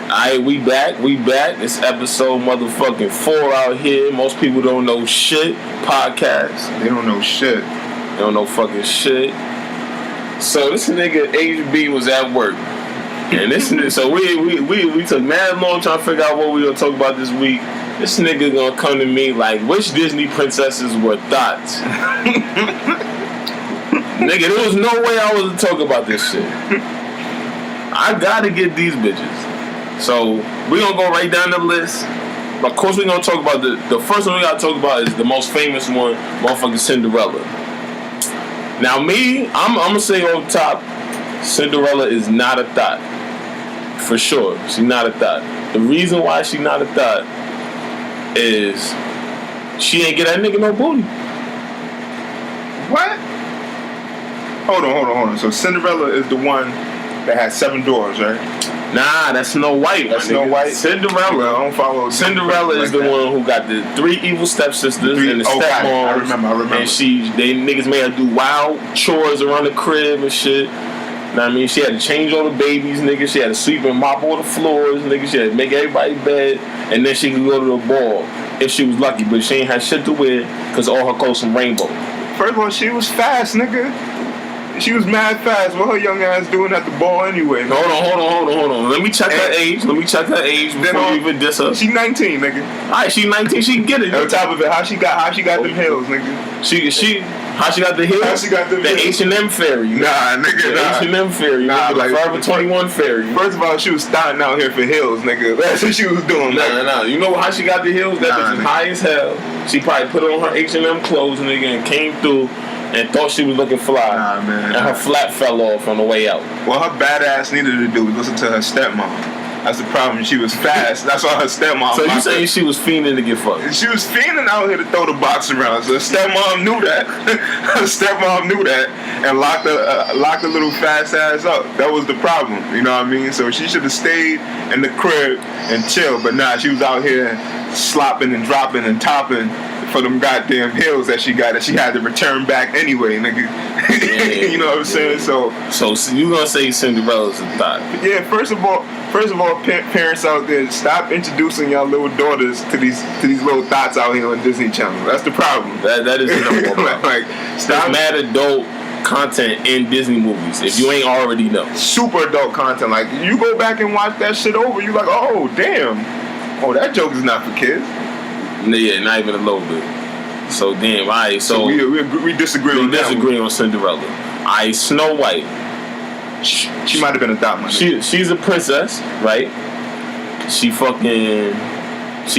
Alright, we back. It's episode motherfucking 4 out here. Most people don't know shit. Podcast. They don't know shit. They don't know fucking shit. So this nigga HB was at work. And this nigga, so we took mad long trying to figure out what we gonna talk about this week. This nigga gonna come to me like, which Disney princesses were THOTs? Nigga, there was no way I was to talk about this shit. I gotta get these bitches. So we gonna go right down the list. Of course, we gonna talk about the first one we gotta talk about is the most famous one, motherfucking Cinderella. Now me, I'm gonna say on top, Cinderella is not a THOT. For sure, she's not a THOT. The reason why she not a THOT is she ain't get that nigga no booty. What? Hold on. So Cinderella is the one that had 7 doors, right? Nah, that's Snow White. That's Snow White. Cinderella. I don't follow. Cinderella is the one who got the 3 evil stepsisters and the stepmom. I remember. And they niggas made her do wild chores around the crib and shit. Know what I mean? She had to change all the babies, nigga. She had to sweep and mop all the floors, nigga. She had to make everybody bed, and then she could go to the ball if she was lucky. But she ain't had shit to wear because all her clothes from Rainbow. First of all, she was fast, nigga. She was mad fast. What her young ass doing at the ball anyway? Man? Hold on. Let me check her age before you even diss her. She 19, nigga. Alright, she 19. She can get it. On top of it, how she got them heels, nigga? How she got the heels? How she got them the H&M fairy. Nah, nigga. The H&M fairy. Nah, like Forever 21 fairy. First of all, she was starting out here for heels, nigga. That's what she was doing. Nah. You know how she got the heels? That bitch is high as hell. She probably put on her H&M clothes, nigga, and came through and thought she was looking fly. Nah, man. And her flat fell off on the way out. What her badass needed to do was listen to her stepmom. That's the problem. She was fast. That's why her stepmom. So you saying she was fiending to get fucked? She was fiending out here to throw the box around. So her stepmom knew that. And locked the little fast ass up. That was the problem. You know what I mean? So she should have stayed in the crib and chilled. But nah, she was out here slopping and dropping and topping for them goddamn hills that she got that she had to return back anyway, nigga. Yeah, you know what I'm saying? So you gonna say Cinderella's a THOT? Yeah. First of all, parents out there, stop introducing y'all little daughters to these little THOTs out here on Disney Channel. That's the problem. That is the number one problem. Like, stop. There's mad adult content in Disney movies if you ain't already know. Super adult content. Like, you go back and watch that shit over, you like, oh damn, that joke is not for kids. Yeah, not even a little bit. So damn, alright. So we disagree. We disagree on Cinderella. Alright, Snow White. She might have been a THOT. She's a princess, right? She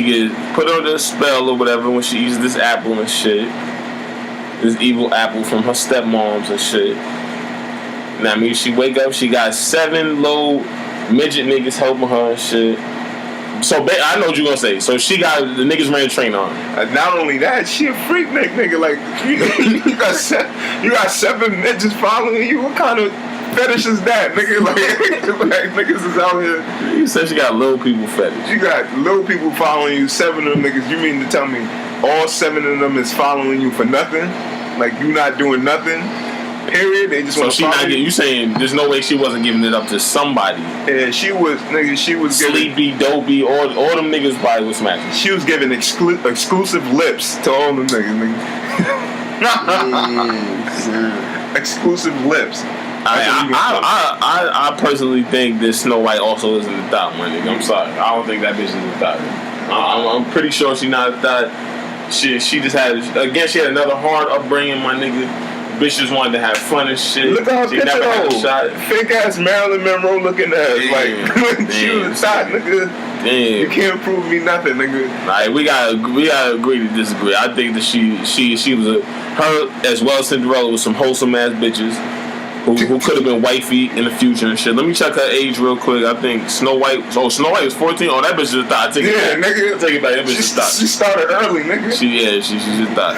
gets put under a spell or whatever when she eats this apple and shit. This evil apple from her stepmoms and shit. And I mean, she wake up, she got 7 low midget niggas helping her and shit. So I know what you gonna say. So she got the niggas ran train on her. Not only that, she a freak nigga. Like you got 7 midgets following you. What kind of fetish is that, nigga? Like niggas is out here. You said she got little people fetish. You got little people following you. 7 of them niggas. You mean to tell me all 7 of them is following you for nothing? Like you not doing nothing? Period. They just want to follow you. You saying there's no way she wasn't giving it up to somebody? Yeah, she was Sleepy, Dopey, all them niggas probably was smacking. She was giving exclusive lips to all them niggas. Exclusive lips. I personally think this Snow White also isn't a THOT, my nigga. I'm sorry. I don't think that bitch is a THOT. I'm pretty sure she's not a THOT. She just had another hard upbringing, my nigga. Bitch just wanted to have fun and shit. Look at her she picture never had a shot. Fake ass Marilyn Monroe looking ass. She was a THOT, nigga. Damn. You can't prove me nothing, nigga. Alright, we gotta agree to disagree. I think that she was her as well as Cinderella was some wholesome ass bitches who could have been wifey in the future and shit. Let me check her age real quick. I think Snow White was 14. Oh, that bitch is a THOT. Take it back. Nigga. Take it back. That bitch is a THOT. She started early, nigga. She's a THOT.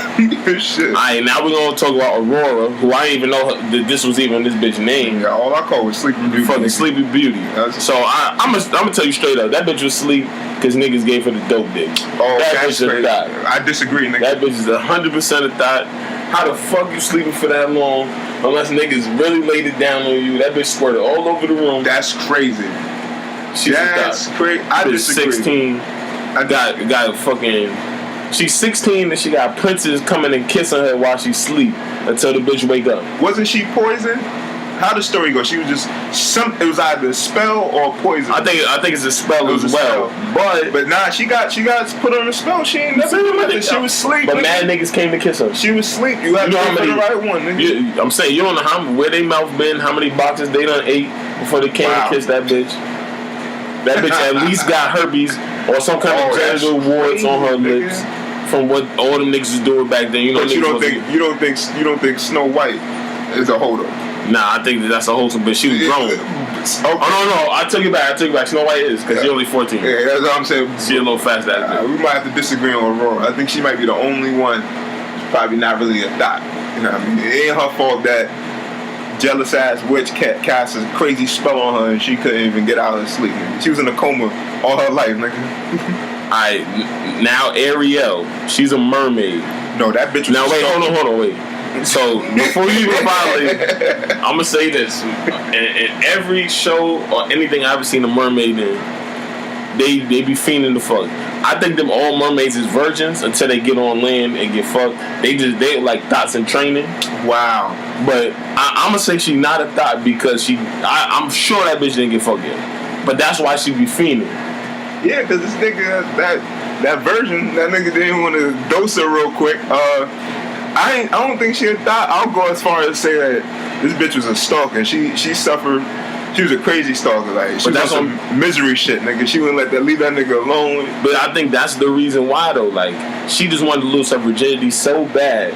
Shit. Alright, now we're gonna talk about Aurora, who I didn't even know that this was even this bitch name. Yeah, all I call was Sleeping Beauty. Fucking Sleepy Beauty. So I'm gonna tell you straight up, that bitch was asleep because niggas gave her the dope dick. Oh, that that's bitch crazy. is a THOT. I disagree, nigga. That bitch is 100% a THOT. How the fuck you sleeping for that long unless niggas really laid it down on you? That bitch squirted all over the room. That's crazy. She's That's crazy. I disagree. 16. Got fucking. She's 16 and she got princes coming and kissing her while she sleep until the bitch wake up. Wasn't she poisoned? How the story go? She was just it was either a spell or poison. I think it's a spell as well. But nah, she got put on a spell. She ain't never did it. She was asleep. But mad niggas came to kiss her. She was asleep. You have to go for the right one, nigga. I'm saying you don't know where they mouth been, how many boxes they done ate before they came to kiss that bitch. That bitch at least got herpes or some kind of genital warts on her lips from what all them niggas was doing back then. You know, but you don't think Snow White is a holder? Nah, I think that's a wholesome bitch. She was grown. Okay. Oh no, I took it back. Snow White is because she's only 14. Yeah, that's what I'm saying. She a little fast ass. We might have to disagree on Aurora. I think she might be the only one. She's probably not really a thot. You know what I mean? It ain't her fault that jealous ass witch cast a crazy spell on her and she couldn't even get out of her sleep. Nigga. She was in a coma all her life, nigga. Alright, now Ariel, she's a mermaid. No, that bitch was now wait, hold on, wait. So before you even violate, I'm gonna say this: in every show or anything I ever seen a mermaid in, they be fiending the fuck. I think them all mermaids is virgins until they get on land and get fucked. They like thots in training. Wow. But I'm gonna say she not a thot because I'm sure that bitch didn't get fucked yet. But that's why she be fiending. Yeah, because this nigga that virgin, that nigga didn't want to dose her real quick. I don't think she a thot. I'll go as far as say that this bitch was a stalker. She suffered. She was a crazy stalker. Like she was some misery shit, nigga. She wouldn't leave that nigga alone. But I think that's the reason why though. Like she just wanted to lose her virginity so bad.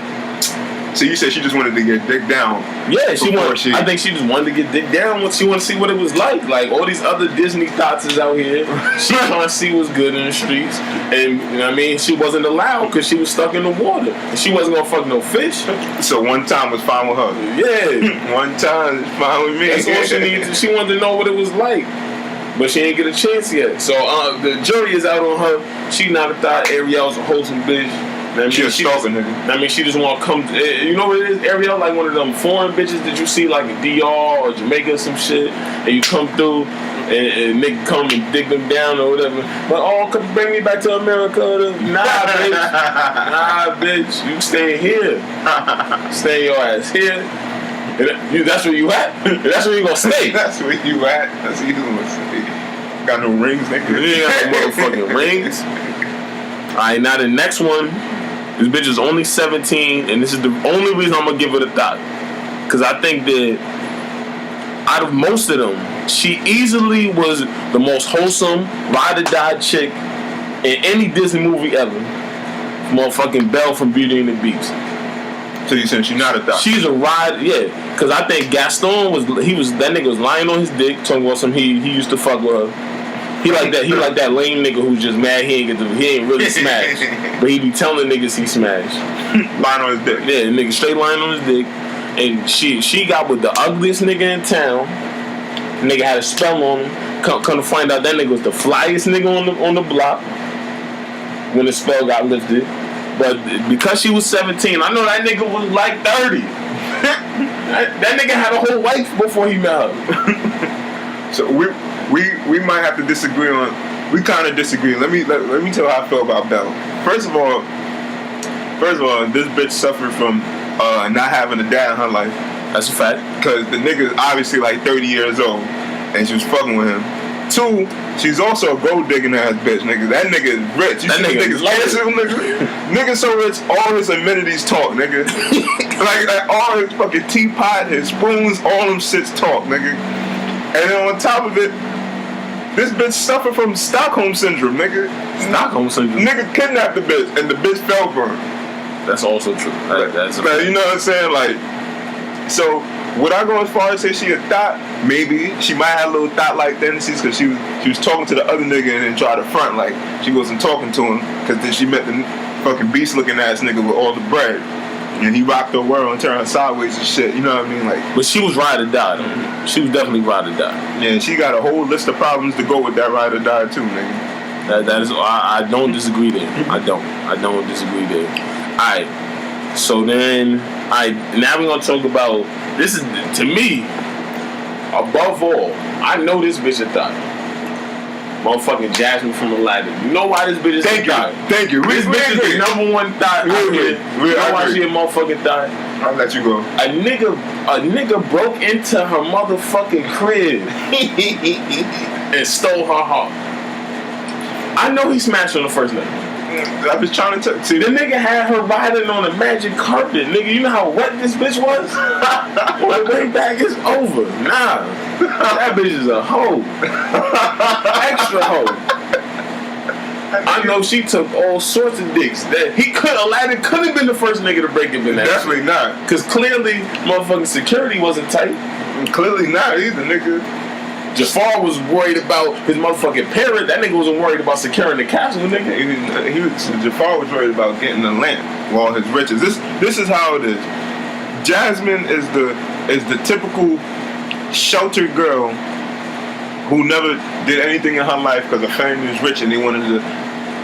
So you said she just wanted to get dick down? Yeah, I think she just wanted to get dick down. She wanted to see what it was like. Like all these other Disney thots is out here. She trying to see what's good in the streets, and you know what I mean. She wasn't allowed because she was stuck in the water. And she wasn't gonna fuck no fish. So one time was fine with her. Yeah, one time is fine with me. That's all she needed. She wanted to know what it was like. But she ain't get a chance yet. So the jury is out on her. She not a thot. Ariel's a wholesome bitch. I mean, she a stalker, nigga. I mean, she just want to come. You know what it is? Ariel like one of them foreign bitches that you see like in DR or Jamaica or some shit, and you come through and nigga come and dig them down or whatever. But come bring me back to America. Nah, bitch. Nah, bitch. You stay here. Stay your ass here. That's where you at. That's where you gonna stay. That's where you at. That's where you gonna stay. Got no rings, nigga. You ain't got no motherfucking rings. Alright, now the next one. This bitch is only 17, and this is the only reason I'm gonna give it a thot. Cause I think that out of most of them, she easily was the most wholesome, ride or die chick in any Disney movie ever. Motherfucking Belle from Beauty and the Beast. So you saying she's not a thot? She's a ride, yeah. Cause I think Gaston that nigga was lying on his dick, talking about some he used to fuck with her. He like that lame nigga who's just mad he ain't really smashed. But he be telling niggas he smashed. Lying on his dick. Yeah, nigga straight lying on his dick. And she got with the ugliest nigga in town. Nigga had a spell on him. Come to find out that nigga was the flyest nigga on the block when the spell got lifted. But because she was 17, I know that nigga was like 30. that nigga had a whole wife before he met her. So we might have to disagree on. We kind of disagree. Let me tell you how I feel about Belle. First of all, this bitch suffered from not having a dad in her life. That's a fact. Because the nigga's obviously like 30 years old, and she was fucking with him. Two, she's also a gold digging ass bitch, nigga. That nigga is rich. You that see nigga's nigga. Nigga so rich, all his amenities talk, nigga. like all his fucking teapot, his spoons, all them shits talk, nigga. And then on top of it, this bitch suffered from Stockholm syndrome, nigga. Stockholm syndrome. Nigga kidnapped the bitch, and the bitch fell for him. That's also true. That's you know what I'm saying? Like, so would I go as far as say she a thot? Maybe she might have a little thot-like tendencies because she was talking to the other nigga and then tried to front like she wasn't talking to him because then she met the fucking beast-looking ass nigga with all the bread. And he rocked her world and turned her sideways and shit. You know what I mean? Like, but she was ride or die though. She was definitely ride or die. Yeah, she got a whole list of problems to go with that ride or die too, nigga. That is, I don't disagree there. I don't disagree there. Alright. So then, now we're gonna talk about this is to me, above all, I know this bitch a thot. Motherfucking Jasmine from Aladdin. You know why this bitch is Thank you. This bitch is the number one thot out here. You know why she a motherfucking thot? I'll let you go. A nigga broke into her motherfucking crib and stole her heart. I know he smashed on the first night. I was trying to see. The nigga had her riding on a magic carpet. Nigga, you know how wet this bitch was? On the way back, it's over. Nah. That bitch is a hoe. Extra hoe. I know she took all sorts of dicks. Aladdin could have been the first nigga to break up in that. Definitely not. Because clearly, motherfucking security wasn't tight. Clearly not either, nigga. Jafar was worried about his motherfucking parent. That nigga wasn't worried about securing the castle, nigga. Jafar was worried about getting the land with all his riches. This is how it is. Jasmine is the typical sheltered girl who never did anything in her life because her family was rich and they wanted to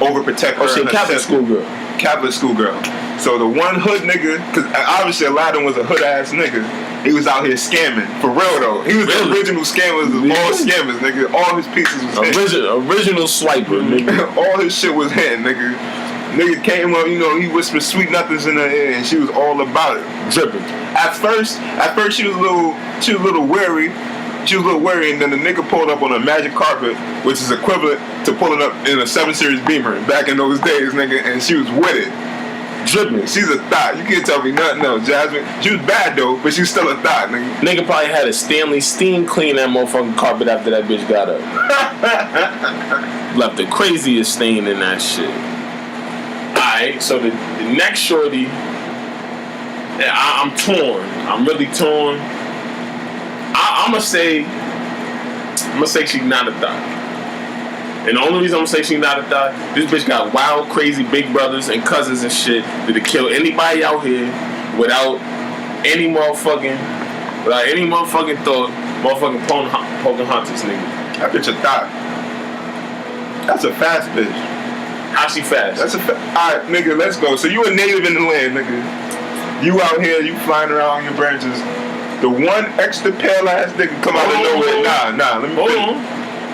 overprotect her. Oh, she a Catholic school girl. Catholic school girl. So the one hood nigga, because obviously Aladdin was a hood ass nigga. He was out here scamming. For real though. He was the original scammers of all scammers, nigga. All his pieces was hitting. Original swiper, nigga. All his shit was hitting, nigga. Nigga came up, you know, he whispered sweet nothings in her ear and she was all about it. Dripping. At first she was a little wary. She was a little wary, and then the nigga pulled up on a magic carpet, which is equivalent to pulling up in a 7 Series Beamer back in those days, nigga, and she was with it. Dripping. She's a thot. You can't tell me nothing else, Jasmine. She was bad though, but she's still a thot, nigga. Nigga probably had a Stanley steam clean that motherfucking carpet after that bitch got up. Left the craziest stain in that shit. Alright, so the next shorty, I'm torn. I'm really torn. I'm gonna say she's not a thot. And the only reason I'm gonna say she's not a thot, this bitch got wild, crazy big brothers and cousins and shit that'll kill anybody out here without any motherfucking thought, motherfucking poking hunters, nigga. That bitch a thot. That's a fast bitch. How she fast? Alright, nigga, let's go. So you a native in the land, nigga. You out here, you flying around on your branches. The one extra pale ass nigga come out of nowhere. Nah, let me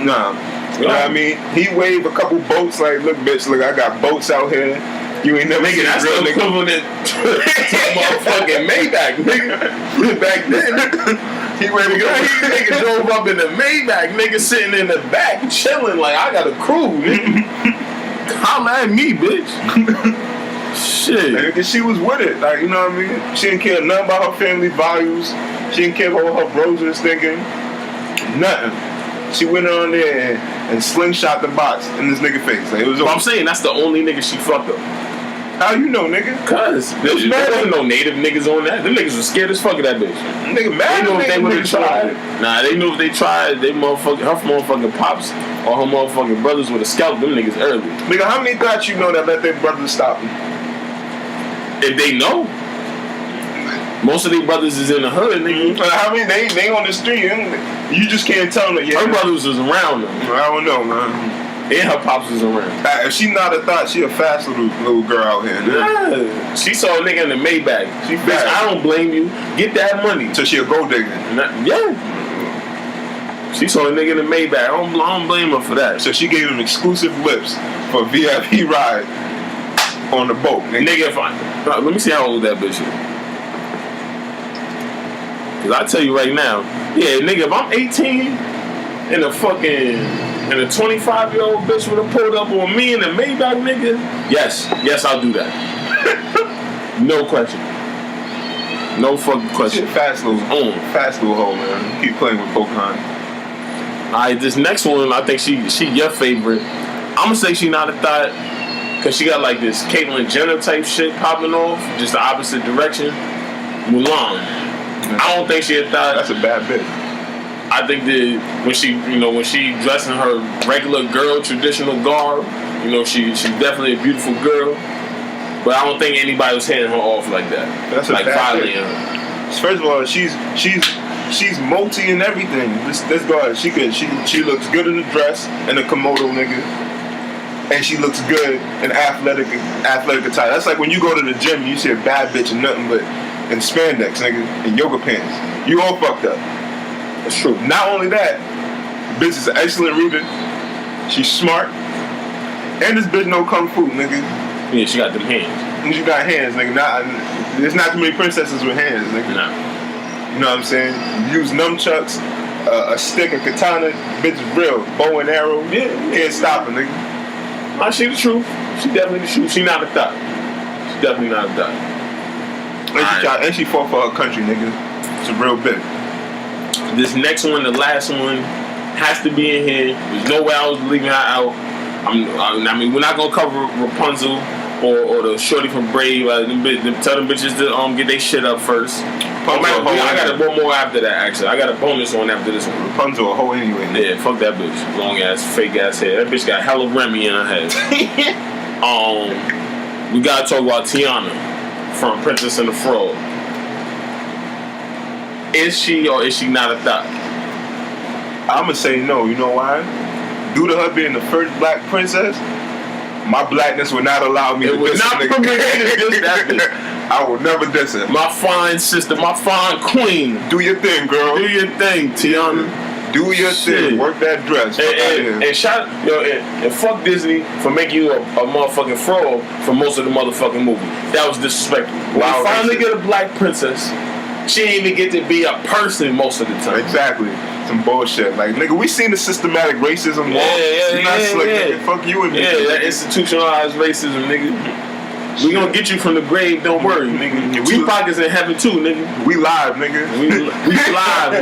Nah. You know what I mean? He waved a couple boats like, look, bitch, look, I got boats out here. You ain't never seen that's real the equivalent to motherfucking Maybach, nigga. Back then, he nigga drove up in the Maybach, nigga sitting in the back chilling like I got a crew, nigga. Holla at me, bitch. Shit. Nigga, she was with it, like, you know what I mean? She didn't care nothing about her family values. She didn't care about what her bros was thinking. Nothing. She went on there and slingshot the box in this nigga face. Like, it was. I'm saying that's the only nigga she fucked up. How you know, nigga? Cause there wasn't no native niggas on that. Them niggas was scared as fuck of that bitch. Nigga mad. They knew if they would have tried. Nah, they knew if they tried, her motherfucking pops or her motherfucking brothers would have scalped them niggas early. Nigga, how many thoughts you know that let their brothers stop them? If they know. Most of their brothers is in the hood, nigga. How many they on the street? You just can't tell them. Yeah, her brothers was around them. I don't know, man. And her pops was around. If she not a thot, she a fast little girl out here. Yeah. She saw a nigga in the Maybach. She bitch, I don't blame you. Get that money. So she a gold digger. Yeah. She saw a nigga in the Maybach. I don't blame her for that. So she gave him exclusive lips for a VIP ride on the boat. Nigga, let me see how old that bitch is. Cause I tell you right now, yeah, nigga, if I'm 18 and a 25-year-old bitch would have pulled up on me in a Maybach, nigga, yes, I'll do that. No question. No fucking question. Fast little hole, man. Keep playing with Pokemon. Alright, this next one, I think she your favorite. I'm gonna say she not a thot, cause she got like this Caitlyn Jenner type shit popping off, just the opposite direction. Mulan. I don't think she a thot. That's a bad bitch. I think that when she dressed in her regular girl traditional garb, you know, she's definitely a beautiful girl. But I don't think anybody was hitting her off like that. That's like violating her. First of all, she's multi in everything. This girl, she looks good in the dress and the Komodo, nigga. And she looks good in athletic attire. That's like when you go to the gym, you see a bad bitch in nothing but in spandex, nigga, and yoga pants. You all fucked up. That's true. Not only that, the bitch is an excellent reader. She's smart. And this bitch know kung fu, nigga. Yeah, she got them hands. And she got hands, nigga. There's not too many princesses with hands, nigga. Nah. You know what I'm saying? Use nunchucks, a stick, a katana. Bitch is real. Bow and arrow. Yeah. Can't stop her, nigga. Nah, she the truth. She definitely the truth. She not a thot. She definitely not a thot. And she fought for her country, nigga. It's a real bitch. This next one, the last one, has to be in here. There's no way I was leaving her out. I mean, we're not gonna cover Rapunzel or the shorty from Brave. Tell them bitches to get their shit up first. I got one more after that. Actually, I got a bonus one after this one. Rapunzel a hoe anyway. Nigga. Yeah, fuck that bitch. Long ass, fake ass hair. That bitch got hella Remy in her head. We gotta talk about Tiana from Princess and the Frog. Is she or is she not a thot? I'ma say no. You know why? Due to her being the first black princess, my blackness would not allow me to diss not permit me to diss that bitch. I will never diss her. My fine sister, my fine queen. Do your thing, girl. Do your thing, Tiana. Do your thing. Work that dress. And fuck Disney for making you a motherfucking frog for most of the motherfucking movie. That was disrespectful. When you finally get a black princess, she ain't even get to be a person most of the time. Exactly. Some bullshit. Like, nigga, we seen the systematic racism. Nigga. Fuck you and me. Yeah, that institutionalized racism, nigga. We gonna get you from the grave, don't worry, nigga. Tupac is in heaven too, nigga. We live, nigga. We live,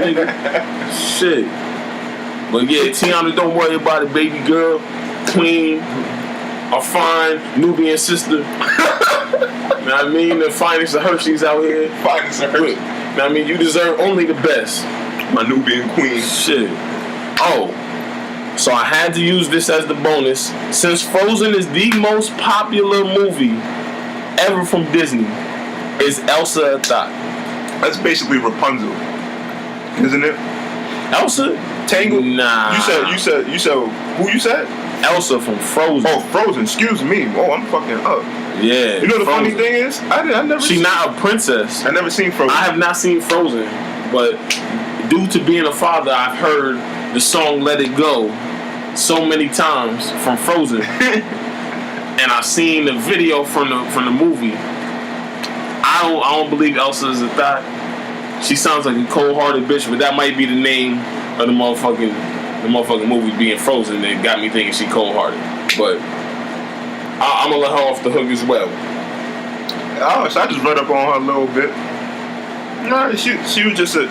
nigga. Shit. But yeah, Tiana, don't worry about it, baby girl. Queen, a fine Nubian sister. Know what I mean? The finest of Hershey's out here. Finest of Hershey's. Know what I mean? You deserve only the best. My Nubian queen. Shit. Oh. So I had to use this as the bonus. Since Frozen is the most popular movie ever from Disney, is Elsa a thot? That's basically Rapunzel, isn't it? Elsa? Tangled? Nah. You said who you said? Elsa from Frozen. Oh, Frozen. Excuse me. Oh, I'm fucking up. Yeah. You know the Frozen. funny thing is, I never. She's not a princess. I never seen Frozen. I have not seen Frozen, but due to being a father, I've heard the song "Let It Go" so many times from Frozen, and I've seen the video from the movie. I don't believe Elsa is a thot. She sounds like a cold-hearted bitch, but that might be the name of the motherfucking movie being Frozen that got me thinking she cold-hearted. But I'm gonna let her off the hook as well. Oh, so I just read up on her a little bit. No, she was just a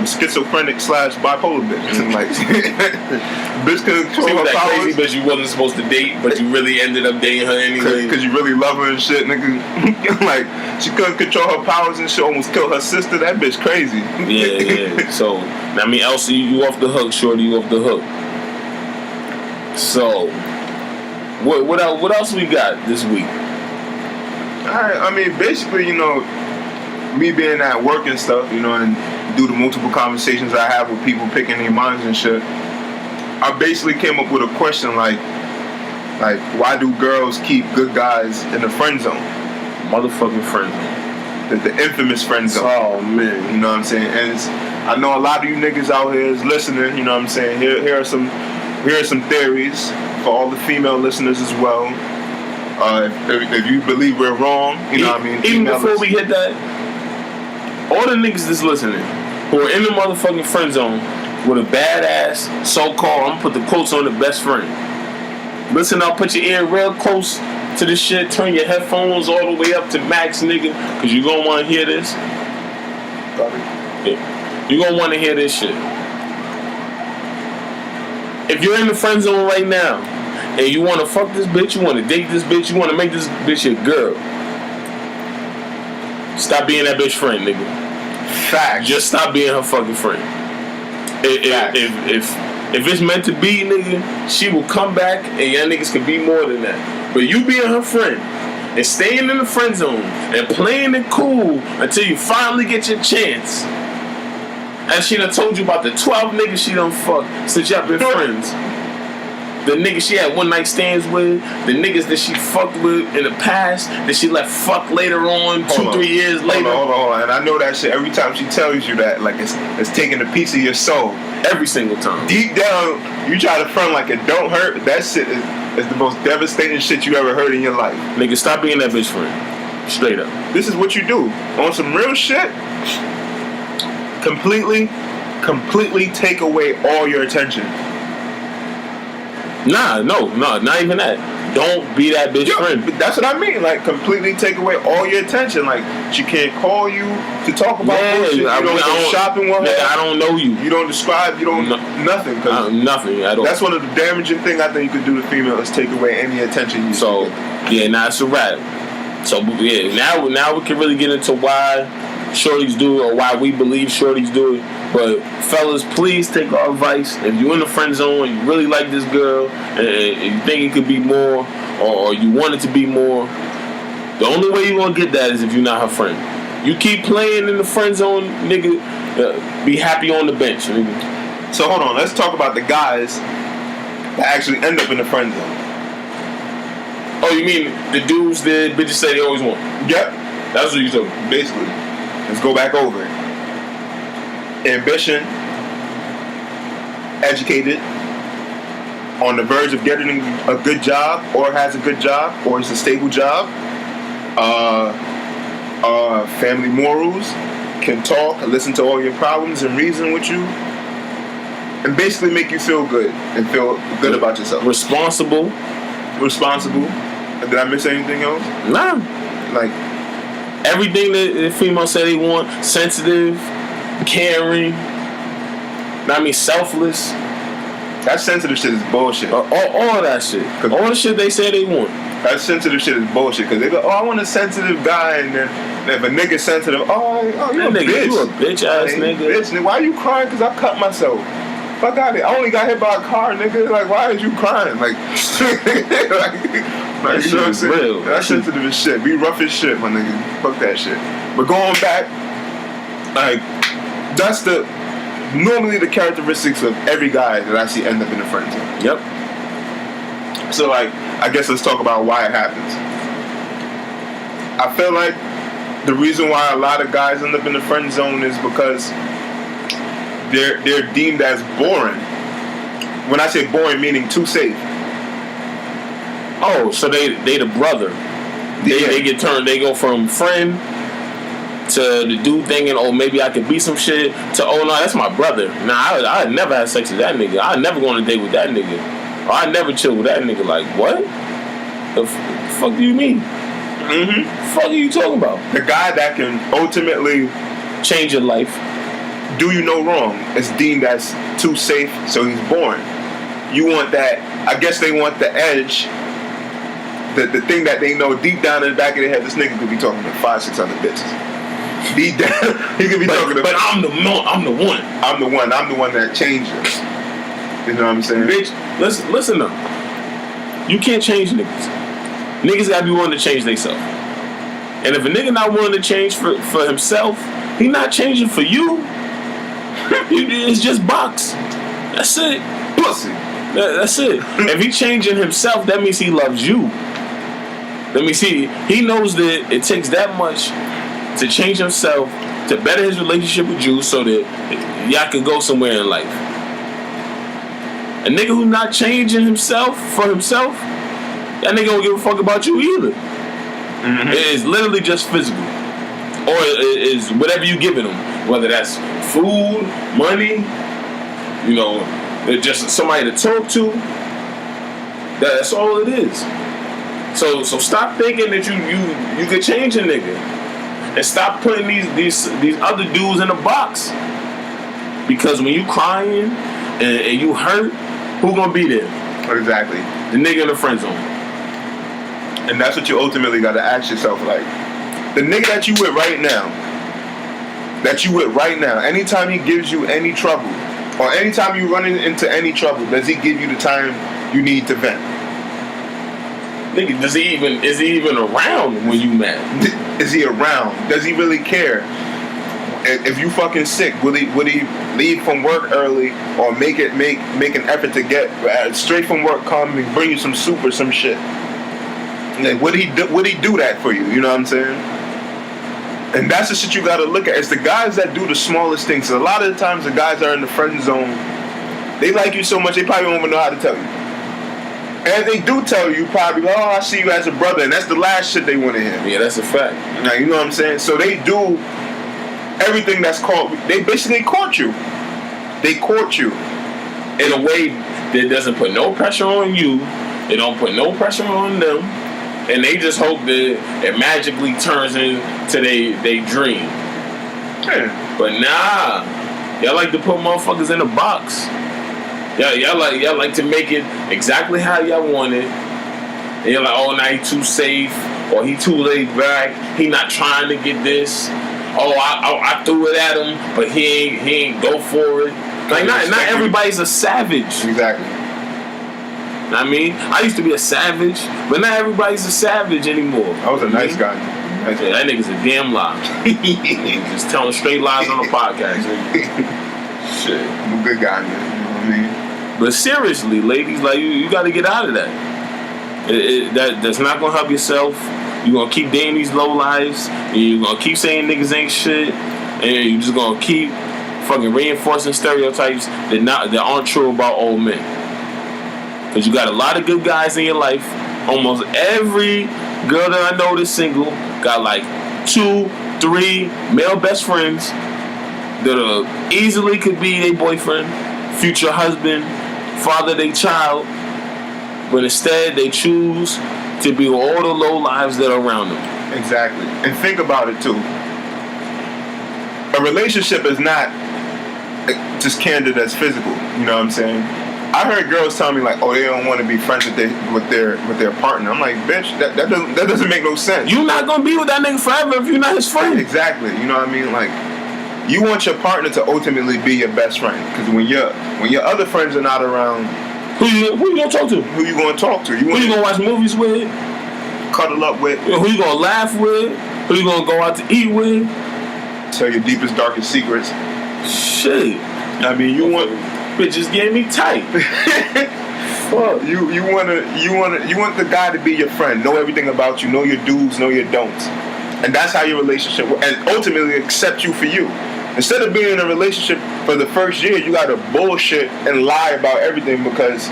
schizophrenic / bipolar bitch. Like, bitch couldn't control her that powers. crazy bitch you wasn't supposed to date, but you really ended up dating her anyway. Cause you really love her and shit, nigga. Like, she couldn't control her powers and shit. Almost killed her sister. That bitch crazy. Yeah. So, I mean, Elsie, you off the hook, shorty. You off the hook. So, what else we got this week? Alright, I mean, basically, you know, me being at work and stuff, you know, and due to multiple conversations I have with people picking their minds and shit, I basically came up with a question like why do girls keep good guys in the friend zone? Motherfucking friend zone. The infamous friend zone. Oh man, you know what I'm saying? And I know a lot of you niggas out here is listening. You know what I'm saying? Here are some theories for all the female listeners as well. If you believe we're wrong, you know what I mean? Even before we hit that, all the niggas that's listening who are in the motherfucking friend zone with a badass so-called, I'm gonna put the quotes on, the best friend. Listen up, put your ear real close to this shit. Turn your headphones all the way up to max, nigga, because you gonna want to hear this. Yeah. You gonna want to hear this shit. If you're in the friend zone right now and you want to fuck this bitch, you want to date this bitch, you want to make this bitch your girl, stop being that bitch friend, nigga. Facts. Just stop being her fucking friend. If it's meant to be, nigga, she will come back and y'all niggas can be more than that. But you being her friend and staying in the friend zone and playing it cool until you finally get your chance. And she done told you about the 12 niggas she done fucked since y'all been friends. the niggas she had one night stands with, the niggas that she fucked with in the past, that she let fuck later on, 2-3 years later. Hold on. And I know that shit every time she tells you that, like it's taking a piece of your soul. Every single time. Deep down, you try to front like it don't hurt. That shit is the most devastating shit you ever heard in your life. Nigga, stop being that bitch friend. Straight up. This is what you do. On some real shit, completely take away all your attention. Nah, not even that. Don't be that bitch friend. But that's what I mean. Like, completely take away all your attention. Like, she can't call you to talk about bullshit. You don't go shopping with her. I don't know you. You don't describe. You don't nothing. Nothing at all. That's one of the damaging things I think you could do to female is take away any attention you. So it's a wrap. So now we can really get into why shorties do it or why we believe shorties do it. But fellas, please take our advice. If you're in the friend zone and you really like this girl and you think it could be more or you want it to be more, the only way you're going to get that is if you're not her friend. You keep playing in the friend zone, nigga, be happy on the bench, nigga. So hold on, let's talk about the guys that actually end up in the friend zone. Oh, you mean the dudes that bitches say they always want? Yep. That's what you talking about. Basically. Let's go back over it. Ambition, educated, on the verge of getting a good job, or has a good job, or is a stable job. Family morals, can talk, listen to all your problems and reason with you, and basically make you feel good and feel good about yourself. Responsible. Did I miss anything else? Nah. Like everything that the females say they want. Sensitive, caring, selfless. That sensitive shit is bullshit. All that shit. All the shit they say they want. That sensitive shit is bullshit. Because they go, I want a sensitive guy. And then if a nigga's sensitive, you're a bitch. You a bitch ass nigga. Bitch, why you crying? Because I cut myself. Fuck out of here. I only got hit by a car, nigga. Like, why is you crying? Like, you know what I'm saying? Real. That's sensitive as shit. Be rough as shit, my nigga. Fuck that shit. But going back, like, that's normally the characteristics of every guy that I see end up in the friend zone. Yep. So, like, I guess let's talk about why it happens. I feel like the reason why a lot of guys end up in the friend zone is because they're deemed as boring. When I say boring, meaning too safe. Oh, so they the brother. They get turned. They go from friend to the dude thinking, oh, maybe I could be some shit, to, oh, no, that's my brother. Nah, I'd never have sex with that nigga. I'd never go on a date with that nigga. Or I'd never chill with that nigga. Like, what? The fuck do you mean? Mm-hmm. The fuck are you talking about? The guy that can ultimately change your life, do you no wrong, is deemed as too safe, so he's boring. You want that, I guess they want the edge, the thing that they know deep down in the back of their head, this nigga could be talking to 5-6 other bitches. Deep down, he could be talking to. But I'm the one. I'm the one that changes. You know what I'm saying? Bitch, listen up. You can't change niggas. Niggas gotta be willing to change themselves. And if a nigga not willing to change for himself, he not changing for you. It's just box. That's it. Pussy. That's it. If he changing himself, that means he loves you. Let me see. He knows that it takes that much to change himself, to better his relationship with you, so that y'all can go somewhere in life. A nigga who not changing himself for himself, that nigga don't give a fuck about you either. Mm-hmm. It is literally just physical, or it is whatever you giving him, whether that's food, money, just somebody to talk to. That's all it is. So stop thinking that you could change a nigga, and stop putting these other dudes in a box. Because when you crying and you hurt, who gonna be there? Exactly. The nigga in the friend zone. And that's what you ultimately gotta ask yourself. Like, the nigga that you with right now, anytime he gives you any trouble, or anytime you run into any trouble, does he give you the time you need to vent? Nigga, is he even around when you mad? Is he around? Does he really care? if you fucking sick, will he leave from work early or make an effort to get straight from work, come and bring you some soup or some shit? Like, would he do that for you? You know what I'm saying? And that's the shit you gotta look at. It's the guys that do the smallest things. So a lot of the times the guys that are in the friend zone, they like you so much they probably don't even know how to tell you. And they do tell you probably, oh, I see you as a brother, and that's the last shit they want to hear. Yeah, that's a fact. Now, you know what I'm saying? So they do everything that's called. They basically court you. They court you in a way that doesn't put no pressure on you. They don't put no pressure on them, and they just hope that it magically turns into they dream. Yeah. But nah, y'all like to put motherfuckers in a box. Y'all like to make it exactly how y'all want it. And you're like, oh, now he too safe, or he too laid back. He not trying to get this. Oh, I threw it at him, but he ain't go for it. Like not everybody's a savage. Exactly. I mean, I used to be a savage, but not everybody's a savage anymore. I was a nice guy. That nigga's a damn lie. Just telling straight lies on the podcast. Shit. I'm a good guy, man. You know what I mean? But seriously, ladies, like you got to get out of that. That's not gonna help yourself. You're gonna keep dating these low lives, and you're gonna keep saying niggas ain't shit, and you're just gonna keep fucking reinforcing stereotypes that aren't true about old men. Cause you got a lot of good guys in your life. Almost every girl that I know that's single got like 2, 3 male best friends that easily could be their boyfriend, future husband, father their child, but instead they choose to be with all the low lives that are around them. Exactly. And think about it too. A relationship is not just candid as physical. You know what I'm saying? I heard girls tell me like, oh, they don't want to be friends with their partner. I'm like, bitch, that doesn't make no sense. You're not gonna be with that nigga forever if you're not his friend. Exactly. You know what I mean? Like, you want your partner to ultimately be your best friend, because when your other friends are not around, who you gonna talk to? Who you gonna talk to? Who you gonna watch movies with? Cuddle up with? Who you gonna laugh with? Who you gonna go out to eat with? Tell your deepest, darkest secrets. Shit. I mean, you want bitches getting me tight. Fuck. You want the guy to be your friend, know everything about you, know your do's, know your don'ts, and that's how your relationship will, and ultimately accept you for you. Instead of being in a relationship for the first year, you gotta bullshit and lie about everything because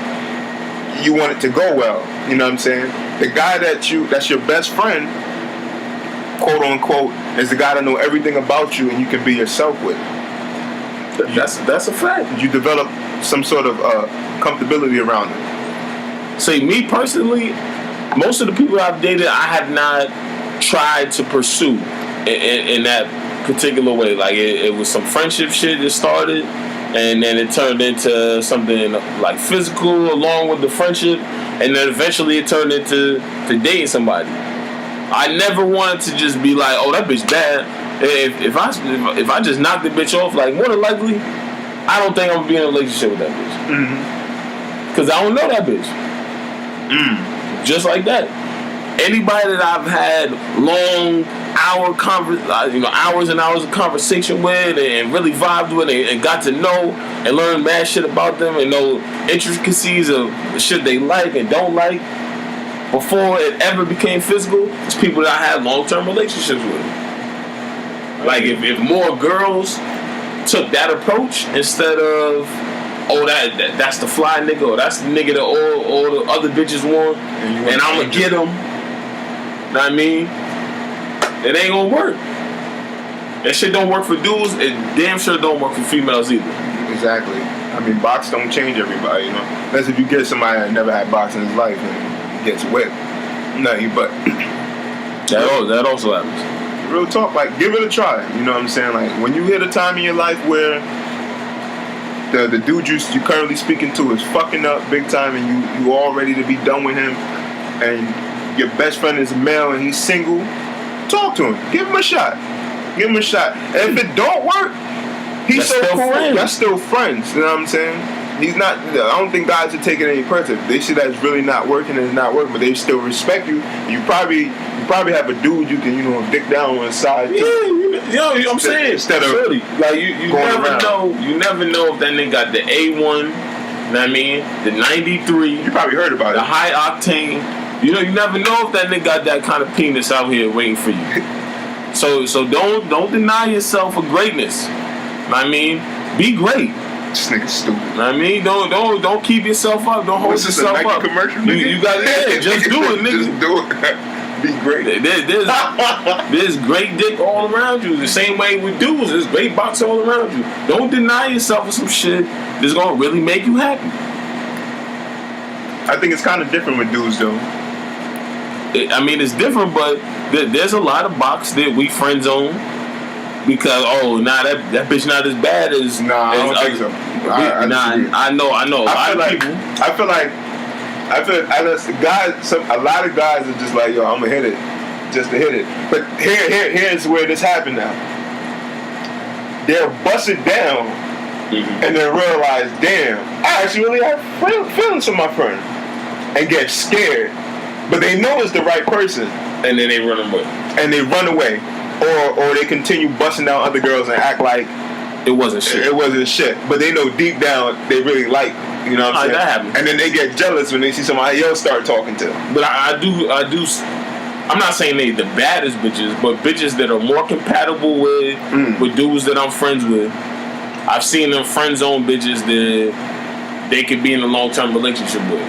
you want it to go well. You know what I'm saying? The guy that's your best friend, quote unquote, is the guy that know everything about you and you can be yourself with. That's a fact. You develop some sort of comfortability around it. See, me personally, most of the people I've dated, I have not tried to pursue in that particular way. Like it was some friendship shit that started, and then it turned into something like physical along with the friendship, and then eventually it turned into dating somebody. I never wanted to just be like, oh, that bitch bad. If I just knock the bitch off, like, more than likely, I don't think I'm gonna be in a relationship with that bitch. Mm-hmm. Cause I don't know that bitch. Just like that. Anybody that I've had long hours and hours of conversation with and really vibed with and got to know and learn mad shit about them and know intricacies of the shit they like and don't like before it ever became physical, it's people that I had long-term relationships with. Like if more girls took that approach instead of, oh, that's the fly nigga, or that's the nigga that all the other bitches want, and I'm gonna get him. Know what I mean? It ain't gonna work. That shit don't work for dudes. It damn sure don't work for females either. Exactly. I mean, box don't change everybody, you know. Unless if you get somebody that never had box in his life and he gets whipped. Nothing but that also happens. Real talk, like, give it a try. You know what I'm saying? Like, when you hit a time in your life where the dude you currently speaking to is fucking up big time and you all ready to be done with him, and your best friend is male and he's single, talk to him. Give him a shot. And if it don't work, he's so cool. That's still friends. You know what I'm saying? he's not. I don't think guys should take it any personal. They see that it's really not working and it's not working, but they still respect you. You probably have a dude you can dick down on the side. Yeah, I'm saying instead of really, like you never around. know. You never know if that nigga got the A1. You know what I mean? The 93. You probably heard about the it. high octane. You never know if that nigga got that kind of penis out here waiting for you. So don't deny yourself of greatness. You know what I mean? Be great. This nigga's stupid. You know what I mean? Don't keep yourself up. Don't hold yourself Nike up. Commercial, You got just do it, nigga. Just do it. Be great. There's great dick all around you. The same way with dudes, there's great box all around you. Don't deny yourself of some shit that's gonna really make you happy. I think it's kind of different with dudes though. It's different, but there's a lot of box that we friend zone because that bitch not as bad as I don't think so. I know a lot of people. I feel like guys. A lot of guys are just like, yo, I'm gonna hit it, just to hit it. But here's where this happened now. They'll bust it down and then realize, damn, I actually really have feelings for my friend, and get scared. But they know it's the right person, and then they run away. Or they continue busting down other girls and act like it wasn't shit. But they know deep down they really like. You know what I'm saying? That happens. And then they get jealous when they see somebody else start talking to them. But I do. I'm not saying they the baddest bitches, but bitches that are more compatible with dudes that I'm friends with. I've seen them friend zone bitches that they could be in a long-term relationship with.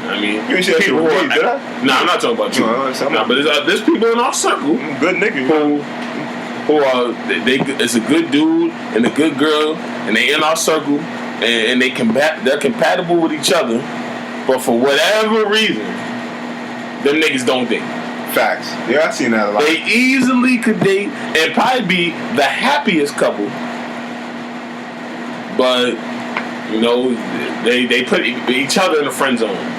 I mean, you ain't people who are. Did I? No, I'm not talking about you. No, but there's people in our circle, good nigga, who are it's a good dude and a good girl, and they in our circle, and they're compatible with each other, but for whatever reason, them niggas don't date. Facts. Yeah, I've seen that a lot. They easily could date and probably be the happiest couple, but they put each other in a friend zone.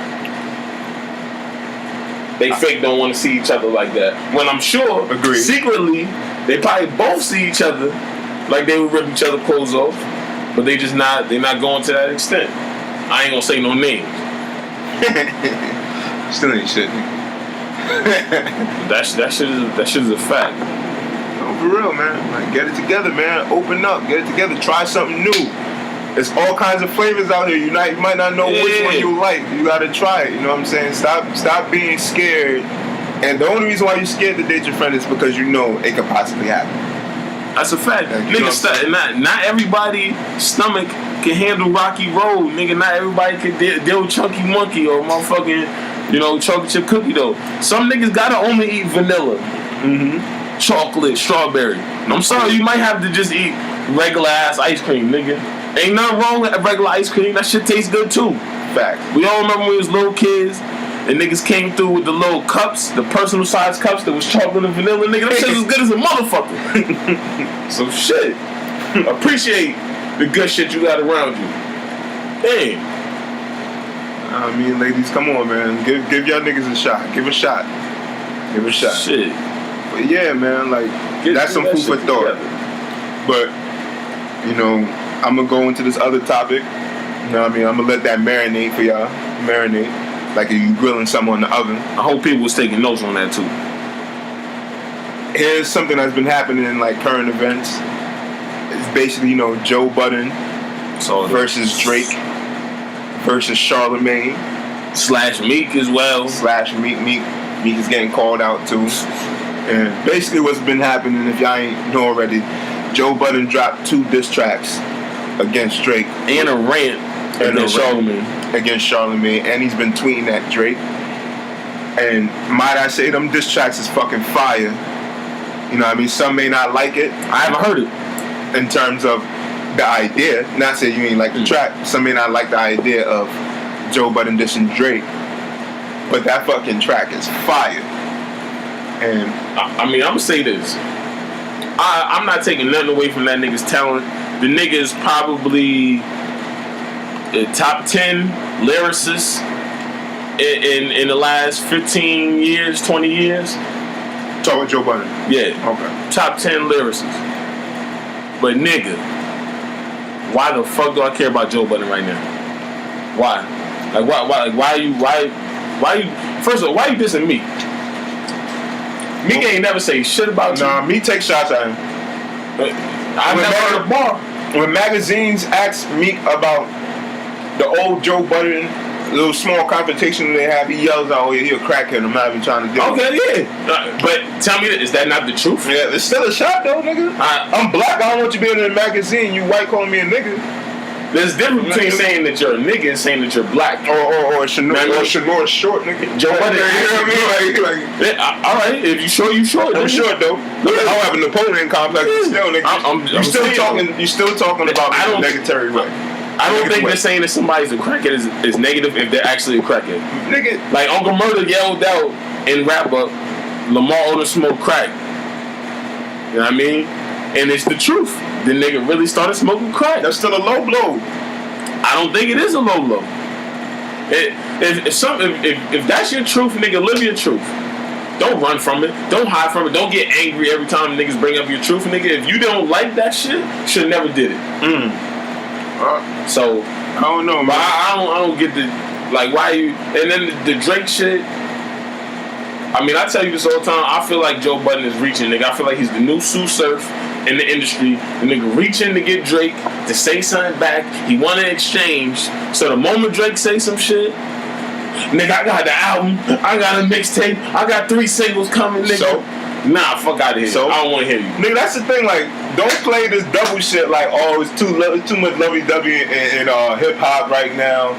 They fake don't want to see each other like that. When I'm sure, secretly, they probably both see each other like they would rip each other's clothes off, but they're not going to that extent. I ain't gonna say no names. Still ain't shit. that shit is a fact. No, for real, man. Like, get it together, man. Open up, get it together. Try something new. There's all kinds of flavors out here. You might not know which one you like. You gotta try it. You know what I'm saying? Stop being scared. And the only reason why you're scared to date your friend is because you know it could possibly happen. That's a fact. Nigga, not everybody's stomach can handle Rocky Road. Nigga, not everybody can deal with Chunky Monkey or motherfucking, chocolate chip cookie though. Some niggas gotta only eat vanilla, chocolate, strawberry. I'm sorry, you might have to just eat regular ass ice cream, nigga. Ain't nothing wrong with regular ice cream. That shit tastes good too. Fact. We all remember when we was little kids and niggas came through with the little cups, the personal size cups that was chocolate and vanilla. Nigga, them shit was good as a motherfucker. So shit. Appreciate the good shit you got around you. Damn. I mean, ladies, come on, man. Give y'all niggas a shot. Give a shot. Shit. But yeah, man, that's some food for thought. But, I'm going to go into this other topic. You know what I mean? I'm going to let that marinate for y'all. Marinate. Like if you grilling something on the oven. I hope people was taking notes on that too. Here's something that's been happening in current events. It's basically, Joe Budden versus Drake versus Charlemagne. / Meek as well. / Meek. Meek is getting called out too. And basically what's been happening, if y'all ain't know already, Joe Budden dropped 2 diss tracks against Drake. And a rant against Charlemagne. And he's been tweeting at Drake. And might I say, them diss tracks is fucking fire. You know what I mean? Some may not like it. I haven't heard it. In terms of the idea. Not saying you ain't like the track. Some may not like the idea of Joe Budden dissing Drake. But that fucking track is fire. And I'm going to say this. I'm not taking nothing away from that nigga's talent. The nigga is probably a top 10 lyricist in the last 15 years, 20 years. Talk about Joe Budden? Yeah. Okay. Top 10 lyricist. But nigga, why the fuck do I care about Joe Budden right now? Why? Like why are you first of all, why you dissing Meek? Meek ain't never say shit about you. Nah, Meek take shots at him. I never heard a bar. When magazines ask Meek about the old Joe Budden, little small confrontation they have, he yells out, "Oh yeah, he a crackhead. I'm not even trying to do it." Okay, yeah. But tell me, is that not the truth? Yeah, it's still a shot though, nigga. I'm black. I don't want you being in a magazine. You white calling me a nigga. There's a difference between saying that you're a nigga and saying that you're black. Or Shanor short, nigga. Joe Budden. You know what I mean? Like yeah, all right, if you short, you short. I'm short though. Yeah. I don't have a Napoleon complex. Still, nigga. You still talking about me in a negatory way. I don't think they're saying that somebody's a crackhead is negative if they're actually a crackhead. Nigga. Like Uncle Murder yelled out in Rap Up, Lamar Odom smoked crack. You know what I mean? And it's the truth. The nigga really started smoking crack. That's still a low blow. I don't think it is a low blow. If that's your truth, nigga, live your truth. Don't run from it. Don't hide from it. Don't get angry every time niggas bring up your truth, nigga. If you don't like that shit, should never did it. So I don't know, man. But I don't get the like why you and then the Drake shit. I mean, I tell you this all the time. I feel like Joe Budden is reaching, nigga. I feel like he's the new Sue Surf in the industry. The nigga reaching to get Drake to say something back. He want to exchange. So the moment Drake say some shit, nigga, I got the album. I got a mixtape. I got 3 singles coming, nigga. So? Nah, fuck out of here. So? I don't want to hear you. Nigga, that's the thing. Like, don't play this double shit like, oh, it's too much lovey-dovey in hip-hop right now.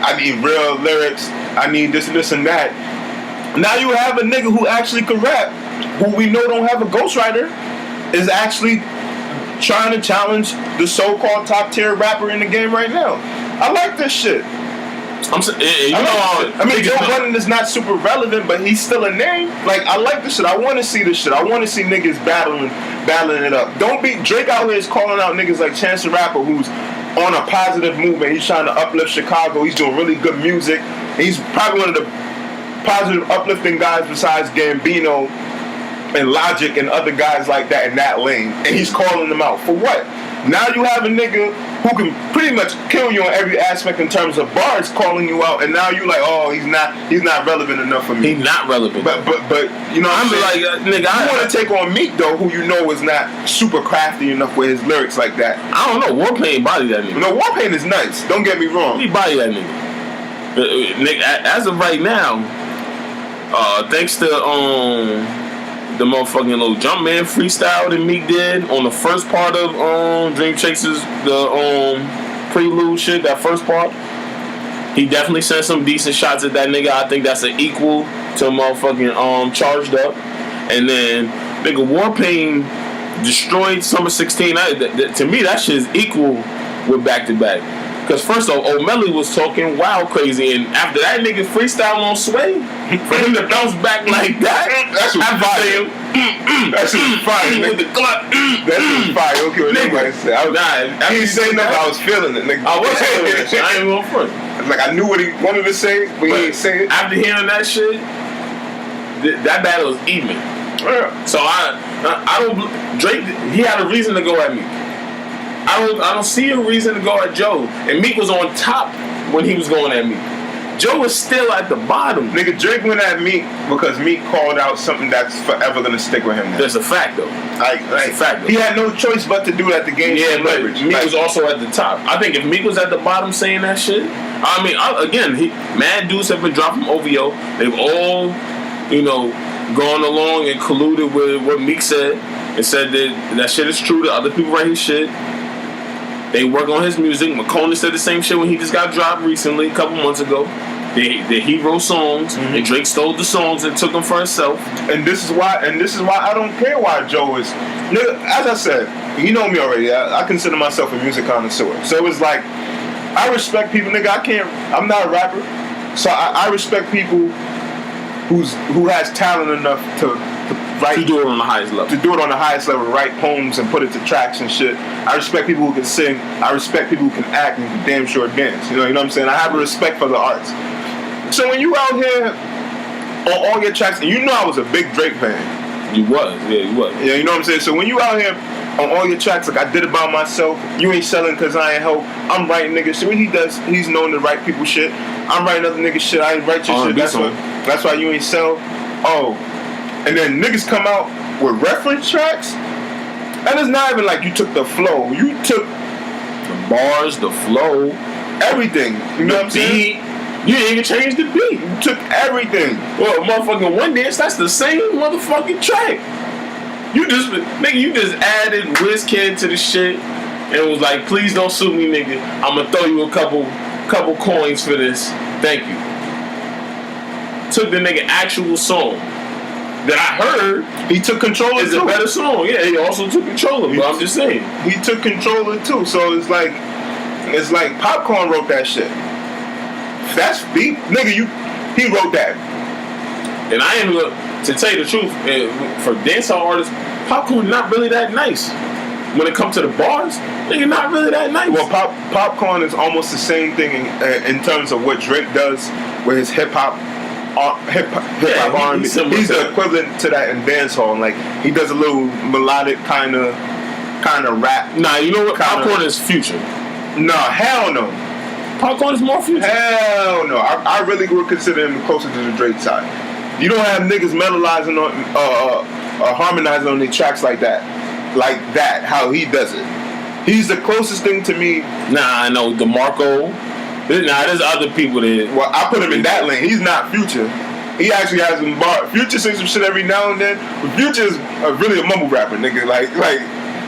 I need real lyrics. I need this and that. Now you have a nigga who actually can rap, who we know don't have a ghostwriter, is actually trying to challenge the so-called top-tier rapper in the game right now. I like this shit. I mean, Joe Budden is not super relevant, but he's still a name. Like, I like this shit. I want to see this shit. I want to see niggas battling it up. Don't be Drake out here is calling out niggas like Chance the Rapper, who's on a positive movement. He's trying to uplift Chicago. He's doing really good music. He's probably one of the positive, uplifting guys besides Gambino and Logic and other guys like that in that lane. And he's calling them out. For what? Now you have a nigga who can pretty much kill you on every aspect in terms of bars, calling you out, and now you like, oh, he's not relevant enough for me. He's not relevant. But you know what I'm saying? Like, nigga, I want to take on Meek though, who you know is not super crafty enough with his lyrics like that. I don't know. Warpaint body that nigga. No, Warpaint is nice. Don't get me wrong. He body that nigga. Nigga, as of right now, thanks to the motherfucking little Jumpman freestyle that Meek did on the first part of Dream Chasers, the prelude shit, that first part, he definitely sent some decent shots at that nigga. I think that's an equal to motherfucking Charged Up. And then nigga Warpaint destroyed Summer 16. To me, that shit is equal with Back to Back. Because first off, O'Malley was talking wild crazy, and after that nigga freestyle on Sway, for him to bounce back like that, that's fire. That's fire. With the Glock. That's fire. Okay, what nigga said. I didn't say nothing. I was feeling it, nigga. I was feeling it. I ain't going front. Like I knew what he wanted to say, but he ain't say it. After hearing that shit, that battle was even. Yeah. So I don't. Drake, he had a reason to go at me. I don't see a reason to go at Joe. And Meek was on top when he was going at Meek. Joe was still at the bottom. Nigga, Drake went at Meek because Meek called out something that's forever gonna stick with him now. That's a fact though. That's a fact though. He had no choice but to do that to gain some leverage. Meek was also at the top. I think if Meek was at the bottom saying that shit, I mean, mad dudes have been dropping OVO. They've all, gone along and colluded with what Meek said and said that shit is true. The other people write his shit. They work on his music. McCona said the same shit when he just got dropped recently, a couple months ago. That he wrote songs, and Drake stole the songs and took them for himself. And this is why I don't care why Joe is. Nigga, as I said, you know me already. I consider myself a music connoisseur. So it's like, I respect people, nigga. I'm not a rapper, so I respect people who has talent enough to write, to do it on the highest level. To do it on the highest level, write poems and put it to tracks and shit. I respect people who can sing. I respect people who can act and can damn sure dance. You know what I'm saying? I have a respect for the arts. So when you out here on all your tracks, and you know I was a big Drake fan. You was. Yeah, you know what I'm saying? So when you out here on all your tracks, like I did it by myself, you ain't selling because I ain't help. I'm writing nigga shit. When he does, he's known to write people shit. I'm writing other nigga shit. I ain't write your shit. That's why you ain't sell. Oh. And then niggas come out with reference tracks. And it's not even like you took the flow. You took the bars, the flow, everything. You know what I'm saying? You didn't even change the beat. You took everything. Well, motherfucking One Dance, that's the same motherfucking track. You just added WizKid to the shit and was like, please don't sue me, nigga. I'm gonna throw you a couple coins for this. Thank you. Took the nigga actual song that I heard. He took Controller too. It's a better song. Yeah, he also took Controller, but I'm just saying. He took Controller too, so it's like Popcorn wrote that shit. That's beat, nigga. He wrote that. And I am to tell you the truth, for dancehall artists, Popcorn not really that nice. When it comes to the bars, nigga, not really that nice. Well, Popcorn is almost the same thing in terms of what Drake does with his hip hop R&B. He's the equivalent to that in dancehall. Like he does a little melodic kind of rap. Nah, you know what? Popcorn is Future. No, hell no. Popcorn is more Future. Hell no. I really would consider him closer to the Drake side. You don't have niggas melodizing on harmonizing on their tracks like that. How he does it. He's the closest thing to me. Nah, I know DeMarco. There's other people that. Well, I put him in that lane. He's not Future. He actually has some bar. Future sings some shit every now and then, but Future is really a mumble rapper, nigga. Like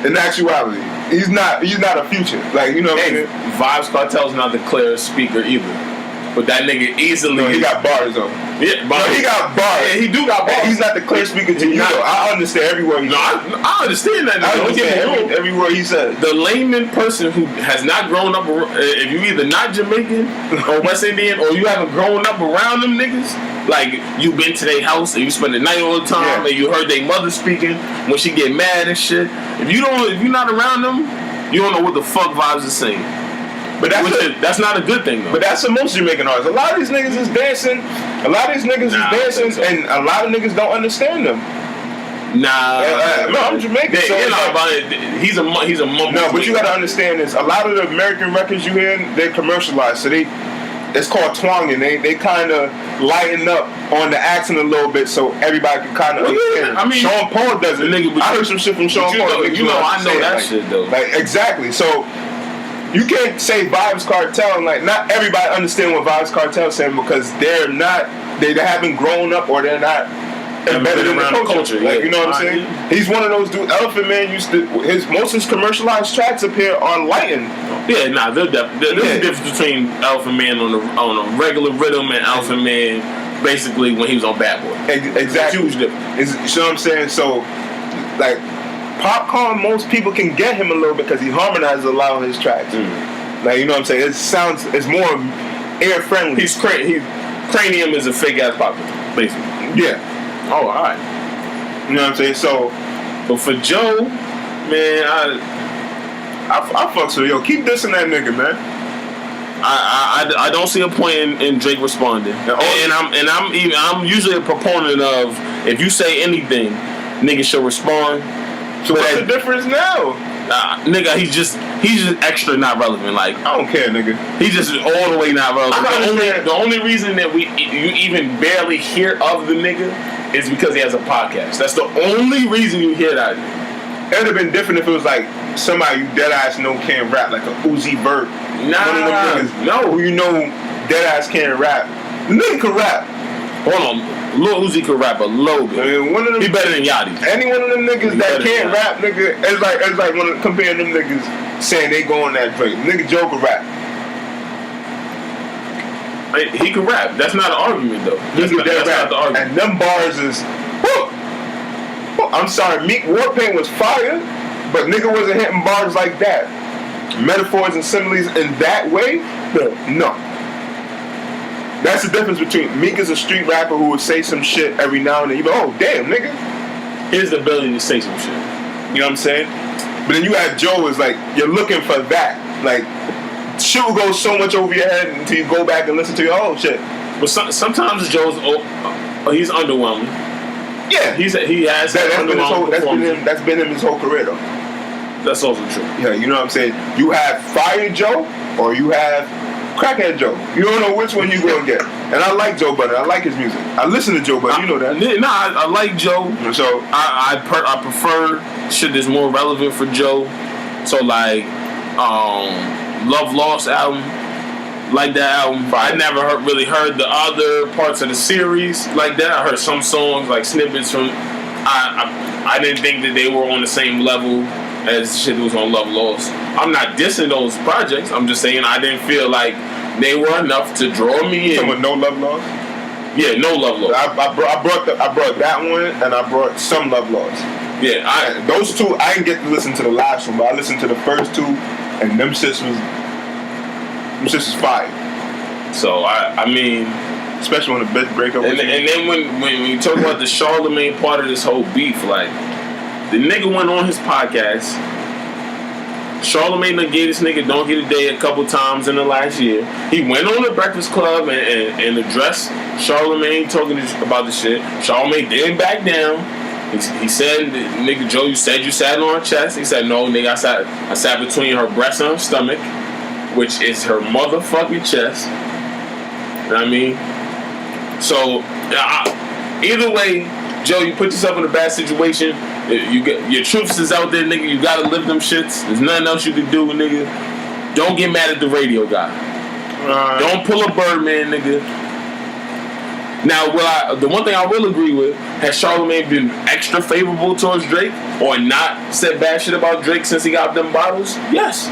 in actuality, he's not a Future. Like, you know what I mean? Vibes Cartel's not the clearest speaker either. But that nigga easily. No, he got bars though. Yeah, he got bars. Yeah, he do got bars. He's not the clear speaker to you though. I understand every word he said. I understand that. I understand every word he said. The layman person who has not grown up, if you either not Jamaican or West Indian or you haven't grown up around them niggas, like you been to their house and you spend the night all the time and you heard their mother speaking when she get mad and shit. If you're not around them, you don't know what the fuck Vibes is saying. But that's not a good thing, though. But that's the most Jamaican artists. A lot of these niggas is dancing. A lot of these niggas is dancing, so. And a lot of niggas don't understand them. No, I'm Jamaican. So you know about it. He's a mumble. No, but you gotta understand this. A lot of the American records you hear, they're commercialized. So it's called twanging. They kind of lighten up on the accent a little bit, so everybody can kind of understand. Yeah. I mean, Sean Paul does it. Nigga, I heard some shit from Sean Paul. I know that shit though. Like exactly. So. You can't say Vibes Cartel and like not everybody understand what Vibes Cartel is saying because they haven't grown up or they're not embedded in the culture. Like, you know what I'm saying? He's one of those dudes. Elephant Man most of his commercialized tracks up here are lightened. Yeah, there's a difference between Elephant Man on a regular rhythm and Elephant Man basically when he was on Bad Boy. Exactly. Huge difference. You know what I'm saying? So like Popcorn, most people can get him a little bit because he harmonizes a lot on his tracks. Like, you know what I'm saying? It's more air friendly. Cranium is a fake ass popcorn, basically. Yeah. Oh, alright. You know what I'm saying? So, but for Joe, man, I fucks with keep dissing that nigga, man. I don't see a point in Drake responding, and I'm usually a proponent of if you say anything, niggas should respond. So what's the difference now? Nigga, he's just extra not relevant. Like I don't care, nigga. He's just all the way not relevant. The only reason that you even barely hear of the nigga is because he has a podcast. That's the only reason you hear that. It would have been different if it was like somebody you dead ass know can't rap, like a Uzi Vert. Nah, one of them niggas, who you know dead ass can't rap. The nigga can rap. Hold on. Lil Uzi could rap a little bit. I mean, one of them, he better than Yachty. Any one of them niggas that can't rap, nigga, it's like comparing them niggas saying they go on that Drake. Nigga Joe could rap. He could rap. That's not an argument though. That's not the argument. And them bars is I'm sorry, Meek Warpaint was fire, but nigga wasn't hitting bars like that. Metaphors and similes in that way? No. That's the difference between Meek is a street rapper who would say some shit every now and then. You go, oh, damn, nigga. His ability to say some shit. You know what I'm saying? But then you have Joe is like, you're looking for that. Like, shit will go so much over your head until you go back and listen to your shit. But sometimes Joe's, he's underwhelming. Yeah. he said he has That's been him his whole career though. That's also true. Yeah, you know what I'm saying? You have Fire Joe or you have Crackhead Joe. You don't know which one you gonna get. And I like Joe Budden. I like his music. I listen to Joe Budden. You know that. I like Joe. So I prefer shit that's more relevant for Joe. So like, Love Lost album, like that album. I never really heard the other parts of the series like that. I heard some songs like snippets from. I didn't think that they were on the same level as shit that was on Love Lost. I'm not dissing those projects. I'm just saying I didn't feel like they were enough to draw me in. With No Love Lost? Yeah, No Love Lost. I brought that one and I brought Some Love Lost. Yeah, those two I didn't get to listen to the last one, but I listened to the first two, and them shits was fire. So I mean, especially when the bitch break up. And then when you talk about the Charlemagne part of this whole beef, like the nigga went on his podcast. Charlemagne done gave this nigga Don't Get a Day a couple times in the last year. He went on the Breakfast Club and addressed Charlemagne talking about the shit. Charlemagne didn't back down. He said, nigga, Joe, you said you sat on her chest. He said, no, nigga, I sat between her breast and her stomach, which is her motherfucking chest. You know what I mean? So, either way, Joe, you put yourself in a bad situation. You get your troops is out there, nigga. You gotta live them shits. There's nothing else you can do, nigga. Don't get mad at the radio guy. Don't pull a Birdman, nigga. Now, the one thing I will agree with, has Charlemagne been extra favorable towards Drake or not said bad shit about Drake since he got them bottles? Yes,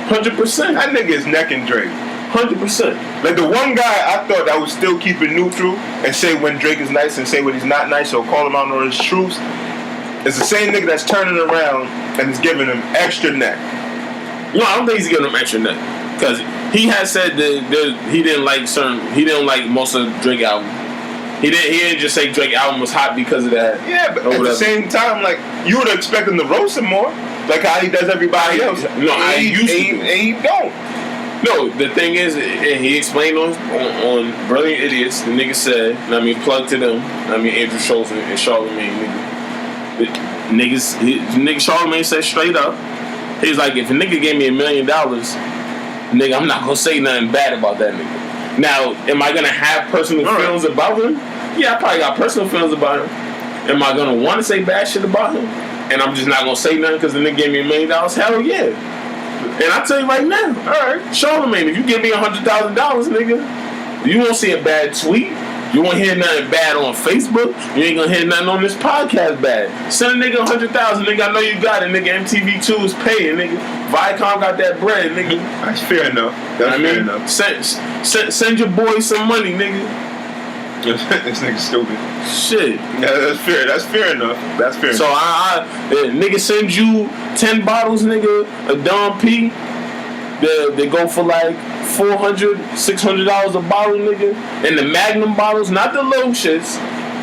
100%. That nigga is necking Drake. 100%. Like the one guy I thought that would still keep it neutral and say when Drake is nice and say when he's not nice or call him out on his truths. It's the same nigga that's turning around and is giving him extra neck. No, I don't think he's giving him extra neck because he has said that he didn't like most of Drake album. He didn't just say Drake album was hot because of that. Yeah, but at the same time, like you would expect him to roast him more, like how he does everybody else. No, I used to, and he don't. No, the thing is, and he explained on Brilliant Idiots. The nigga said, plug to them. Andrew Schultz and Charlemagne, nigga. Nigga Charlemagne said straight up, he's like, if a nigga gave me $1 million, nigga, I'm not gonna say nothing bad about that nigga. Now, am I gonna have personal feelings about him? Yeah, I probably got personal feelings about him. Am I gonna want to say bad shit about him? And I'm just not gonna say nothing because the nigga gave me $1 million? Hell yeah. And I tell you right now, alright, Charlemagne, if you give me $100,000, nigga, you won't see a bad tweet. You won't hear nothing bad on Facebook. You ain't gonna hear nothing on this podcast bad. Send a nigga $100,000, nigga. I know you got it, nigga. MTV2 is paying, nigga. Viacom got that bread, nigga. That's fair enough. That's fair enough. Send your boy some money, nigga. This nigga stupid. Shit. Yeah, that's fair. That's fair enough. That's fair. So nigga send you 10 bottles, nigga, of Dom P. They go for like $400, $600 a bottle, nigga. And the Magnum bottles, not the little shits,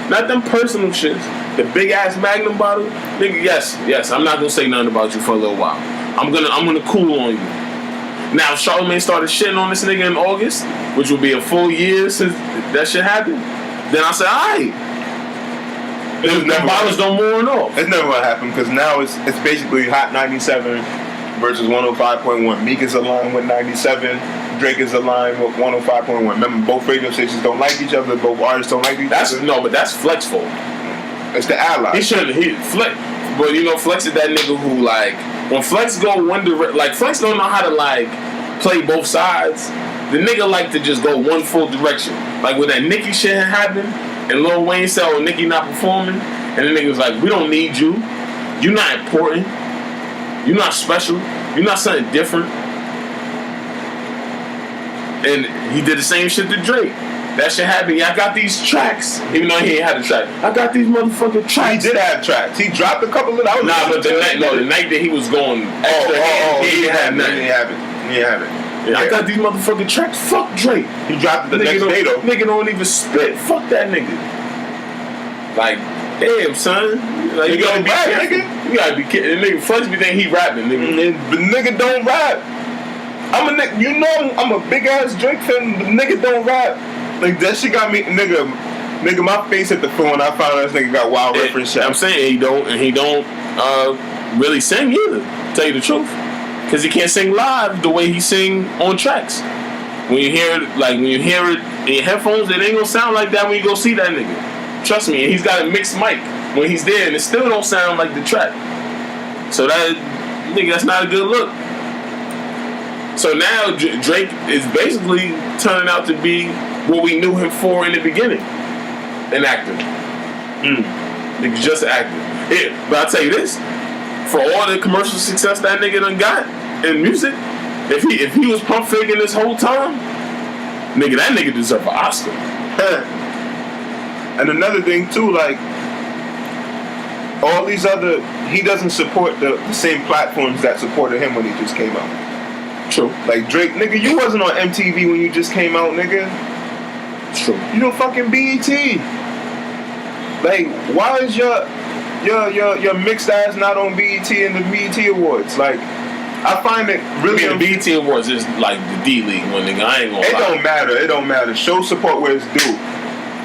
not them personal shits. The big ass Magnum bottle, nigga. Yes. I'm not gonna say nothing about you for a little while. I'm gonna cool on you. Now, if Charlemagne started shitting on this nigga in August, which will be a full year since that shit happened, then I said, alright. The bottles don't warn off. It's never gonna happen because now it's basically Hot 97 versus 105.1. Meek is aligned with 97. Drake is aligned with 105.1. Remember, both radio stations don't like each other. Both artists don't like each other. No, but that's Flex fault. It's the ally. Flex. But you know, Flex is that nigga who like when Flex go one direction. Like Flex don't know how to like play both sides. The nigga like to just go one full direction. Like when that Nicki shit had happened and Lil Wayne said, "Oh, Nicki not performing," and the nigga was like, "We don't need you. You're not important. You're not special. You're not something different." And he did the same shit to Drake. That shit happened. Yeah, I got these tracks, even though he ain't had a track. I got these motherfucking tracks. He did have tracks. He dropped a couple of those. Nah, but the night that he was going extra he didn't have nothing. He didn't have it. Yeah, I got these motherfucking tracks. Fuck Drake. He dropped it the next day though. Nigga don't even spit. Fuck that nigga. Like, damn son. Like, you gotta be careful. Nigga. You gotta be careful. The nigga Flex be thinking he rapping, nigga. The nigga don't rap. I'm a nigga. You know I'm a big ass Drake fan. The nigga don't rap. Like that shit got me, nigga. Nigga, my face hit the floor when I found out this nigga got wild reference shots. I'm saying he don't really sing either. Tell you the truth, because he can't sing live the way he sing on tracks. When you hear it in your headphones, it ain't gonna sound like that when you go see that nigga. Trust me, and he's got a mixed mic when he's there, and it still don't sound like the track. So that's not a good look. So now Drake is basically turning out to be what we knew him for in the beginning, an actor. Nigga, just an actor. Yeah, but I'll tell you this: for all the commercial success that nigga done got in music, if he was pump faking this whole time, nigga, that nigga deserve an Oscar. And another thing too, like all these other, he doesn't support the same platforms that supported him when he just came out. True. Like Drake, nigga, you wasn't on MTV when you just came out, nigga. True. You know fucking BET. Like, why is your mixed ass not on BET and the BET Awards? Like, I find it really. The BET Awards is like the D League one, nigga. I ain't gonna lie. It don't matter. Show support where it's due.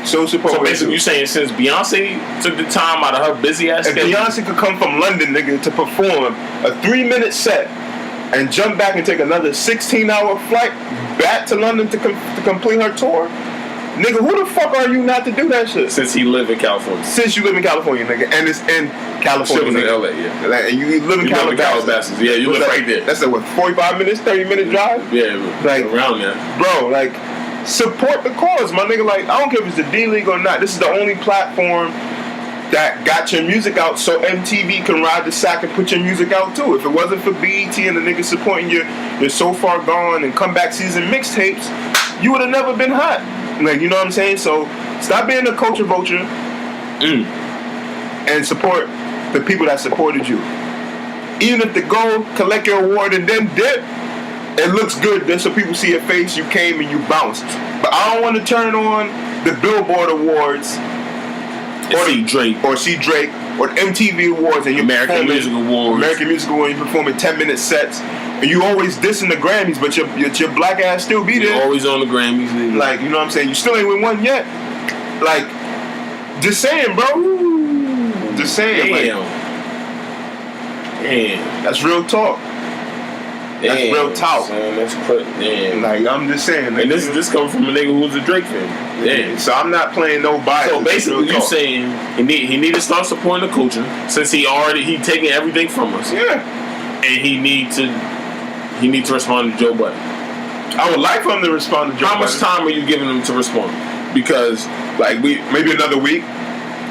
Show support. So basically, you saying since Beyonce took the time out of her busy ass schedule, Beyonce could come from London, nigga, to perform a 3-minute set and jump back and take another 16-hour flight back to London to complete her tour, nigga, who the fuck are you not to do that shit? Since he live in California. Since you live in California, nigga, and it's in California. Shit was in LA, yeah. Like, and you live in Calabasas. Yeah, you live right there. That's a 45 minutes, 30-minute drive. Yeah, like around there, bro. Like, support the cause, my nigga. Like, I don't care if it's the D League or not. This is the only platform that got your music out, so MTV can ride the sack and put your music out too. If it wasn't for BET and the niggas supporting your So Far Gone and Comeback Season mixtapes, you would have never been hot. Like, you know what I'm saying? So stop being a culture vulture and support the people that supported you. Even if they go collect your award and then dip, it looks good just so people see your face, you came and you bounced. But I don't want to turn on the Billboard Awards or see Drake or the MTV Awards and you American Music Awards, you performing 10-minute sets and you always dissing the Grammys, but your black ass still be there. You're always on the Grammys, nigga. Like, you know what I'm saying? You still ain't win one yet. Like, just saying, bro. Just saying. Damn. Like, that's real talk. That's real talk. Man, that's crazy. Damn. Like, I'm just saying. Like, and this comes from a nigga who's a Drake fan. Damn. So I'm not playing no bias. So basically, you saying he need to start supporting the culture since he taking everything from us. Yeah. And he need to respond to Joe Budden. I would like for him to respond to Joe Budden. How much time are you giving him to respond? Because like maybe another week.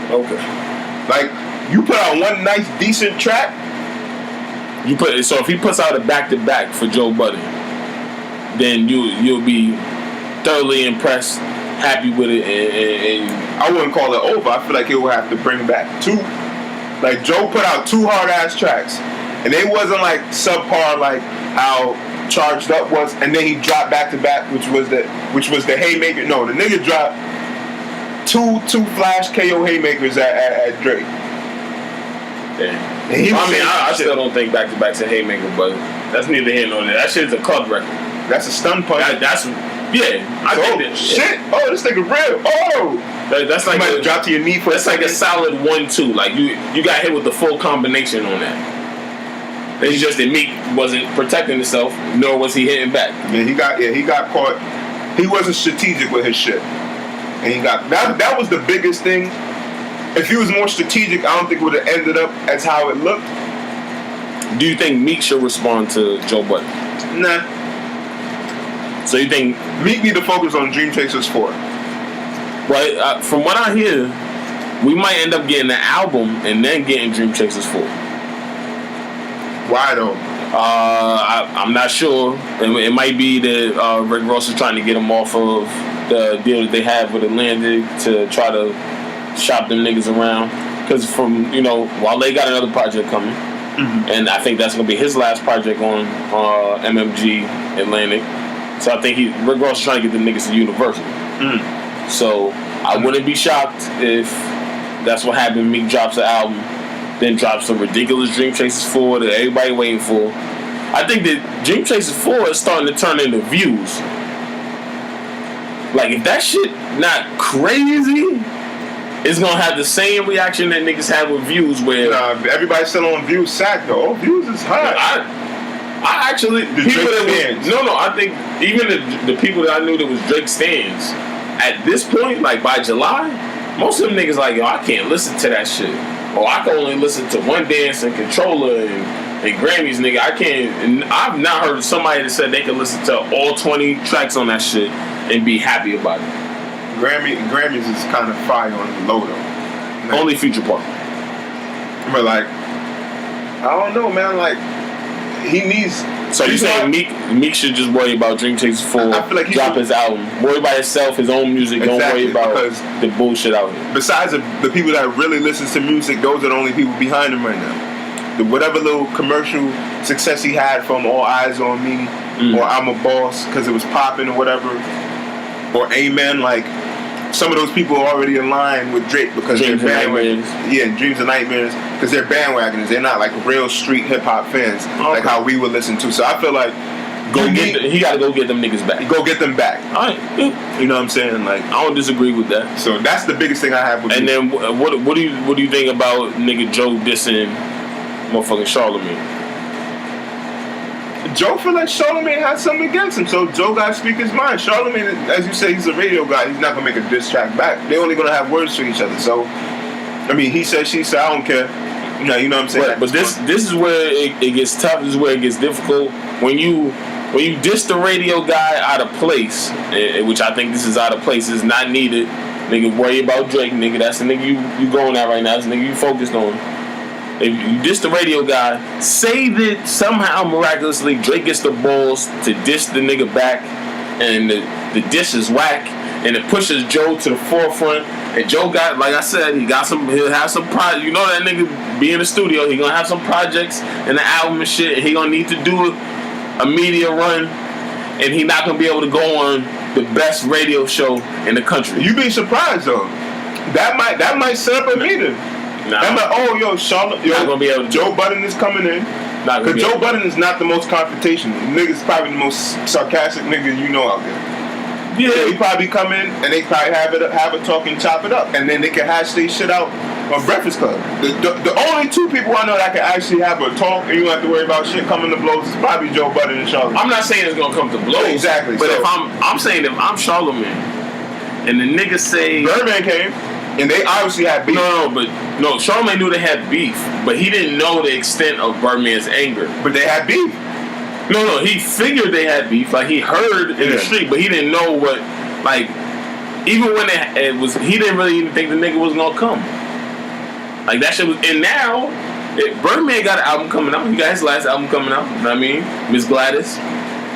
Okay. Like, you put out one nice decent track. So if he puts out a back-to-back for Joe Budden, then you'll be thoroughly impressed, happy with it, and I wouldn't call it over. I feel like he will have to bring back 2. Like, Joe put out 2 hard-ass tracks, and they wasn't like subpar like how Charged Up was, and then he dropped back-to-back, which was the haymaker. No, the nigga dropped two flash KO haymakers at Drake. Yeah. I still don't think back-to-back's a haymaker, but that's neither here nor there. That shit's a club record. That's a stun punch. I think that shit. Oh, this nigga real. Oh, that's like a drop to your knee for. That's like a solid 1-2. Like you got hit with the full combination on that. It's just that Meek wasn't protecting himself, nor was he hitting back. Yeah, he got caught. He wasn't strategic with his shit, and he got that was the biggest thing. If he was more strategic, I don't think it would have ended up as how it looked. Do you think Meek should respond to Joe Budden? Nah. So you think Meek need to focus on Dream Chasers 4? Well, from what I hear, we might end up getting the album and then getting Dream Chasers 4. Why though? I'm not sure. It might be that Rick Ross is trying to get him off of the deal that they have with Atlantic to try to shop them niggas around. Because Wale got another project coming. Mm-hmm. And I think that's going to be his last project on MMG Atlantic. So I think Rick Ross is trying to get the niggas to Universal. Mm. So I wouldn't be shocked if that's what happened. Meek drops an album, then drops some ridiculous Dream Chasers 4 that everybody waiting for. I think that Dream Chasers 4 is starting to turn into views. Like, if that shit not crazy, it's gonna have the same reaction that niggas have with Views, where everybody's still on Views sack though. Views is hot. I actually I think even the people that I knew that was Drake stans at this point, like by July, most of them niggas like, yo, I can't listen to that shit. Or I can only listen to One Dance and Controller and Grammys, nigga. I can't. And I've not heard somebody that said they could listen to all 20 tracks on that shit and be happy about it. Grammys is kind of fire on the low though. Like, only Future Park. But like, I don't know, man. Like, he needs. So you saying Meek should just worry about Dream Chasers 4, like drop his album, worry about himself, his own music, don't worry about the bullshit out here. Besides the people that really listens to music, those are the only people behind him right now. Whatever little commercial success he had from All Eyes on Me or I'm a Boss because it was popping or whatever, or Amen, like some of those people are already aligned with Drake because they're bandwagons. Yeah, Dreams and Nightmares, because they're bandwagoners. They're not like real street hip hop fans like how we would listen to. So I feel like he got to go get them niggas back. Go get them back. All right. You know what I'm saying? Like, I don't disagree with that. So that's the biggest thing I have with. And then what do you think about nigga Joe dissing motherfucking Charlemagne? Joe feel like Charlemagne has something against him, so Joe gotta speak his mind. Charlemagne, as you say, he's a radio guy. He's not gonna make a diss track back. They're only gonna have words for each other. So, I mean, he said, she said, I don't care. You know what I'm saying? Right, but this is where it gets tough. This is where it gets difficult. When you diss the radio guy out of place, which I think this is out of place, is not needed. Nigga, worry about Drake, nigga. That's the nigga you going at right now. That's the nigga you focused on. If you diss the radio guy, say that somehow miraculously Drake gets the balls to diss the nigga back, and the diss is whack, and it pushes Joe to the forefront. And Joe got, like I said, he'll have some projects. You know that nigga be in the studio, he gonna have some projects and the album and shit, and he gonna need to do a media run, and he not gonna be able to go on the best radio show in the country. You be surprised though. That might set up a meeting. Nah. I'm like, oh, Charlotte, not gonna be able to Joe Budden is coming in. Because Joe Budden is not the most confrontational. Nigga's probably the most sarcastic nigga you know out there. Yeah, so he probably come in and they probably have a talk and chop it up, and then they can hash their shit out on Breakfast Club. The only two people I know that can actually have a talk and you don't have to worry about shit coming to blows is probably Joe Budden and Charlemagne. I'm not saying it's gonna come to blows, exactly. But so, if I'm saying if I'm Charlemagne and the niggas say Birdman came. And they obviously had beef. No, Charlemagne knew they had beef, but he didn't know the extent of Birdman's anger. But they had beef. No, he figured they had beef. Like, he heard in the street, but he didn't know what, like, even when he didn't really even think the nigga was gonna come. Like, that shit was, and now, Birdman got an album coming out. He got his last album coming out, you know what I mean? Miss Gladys.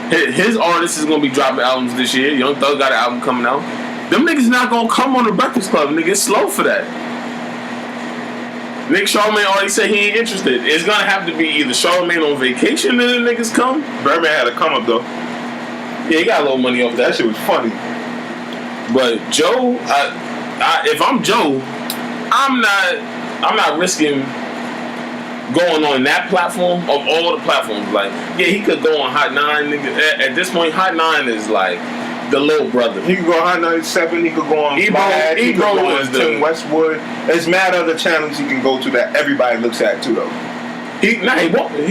His artist is gonna be dropping albums this year. Young Thug got an album coming out. Them niggas not gonna come on the Breakfast Club, nigga. It's slow for that. Nick Charlemagne already said he ain't interested. It's gonna have to be either Charlemagne on vacation and the niggas come. Birdman had a come up though. Yeah, he got a little money off that. That shit was funny. But Joe, if I'm Joe, I'm not risking going on that platform of all the platforms. Like, yeah, he could go on Hot 9, nigga. At this point, Hot 9 is like the little brother. He could go on Hot 97, he could go on Ebro, he could go on Tim Westwood. There's mad other channels he can go to that everybody looks at too though. He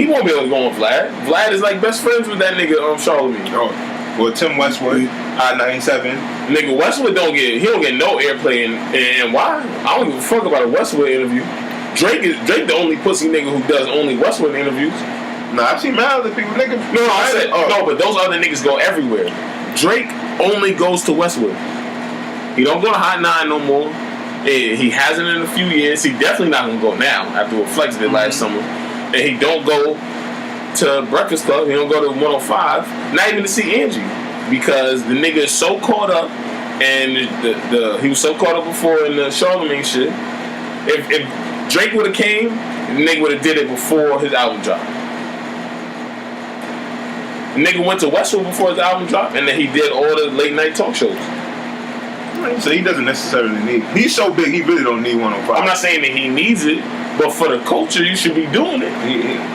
won't be able to go on Vlad. Vlad is like best friends with that nigga Charlemagne. Oh. Well, Tim Westwood, Hot 97. Nigga, Westwood don't get no airplay, and why? I don't give a fuck about a Westwood interview. Drake the only pussy nigga who does only Westwood interviews. Nah, I've seen mad other people, nigga. No, but those other niggas go everywhere. Drake only goes to Westwood. He don't go to Hot 9 no more. He hasn't in a few years. He definitely not gonna go now after what Flex did last summer. And he don't go to Breakfast Club. He don't go to 105. Not even to see Angie, because the nigga is so caught up, and he was so caught up before in the Charlemagne shit. If Drake would have came, the nigga would have did it before his album dropped. The nigga went to Westwood before his album dropped, and then he did all the late night talk shows. So he doesn't necessarily need. He's so big, he really don't need 105. I'm not saying that he needs it, but for the culture, you should be doing it.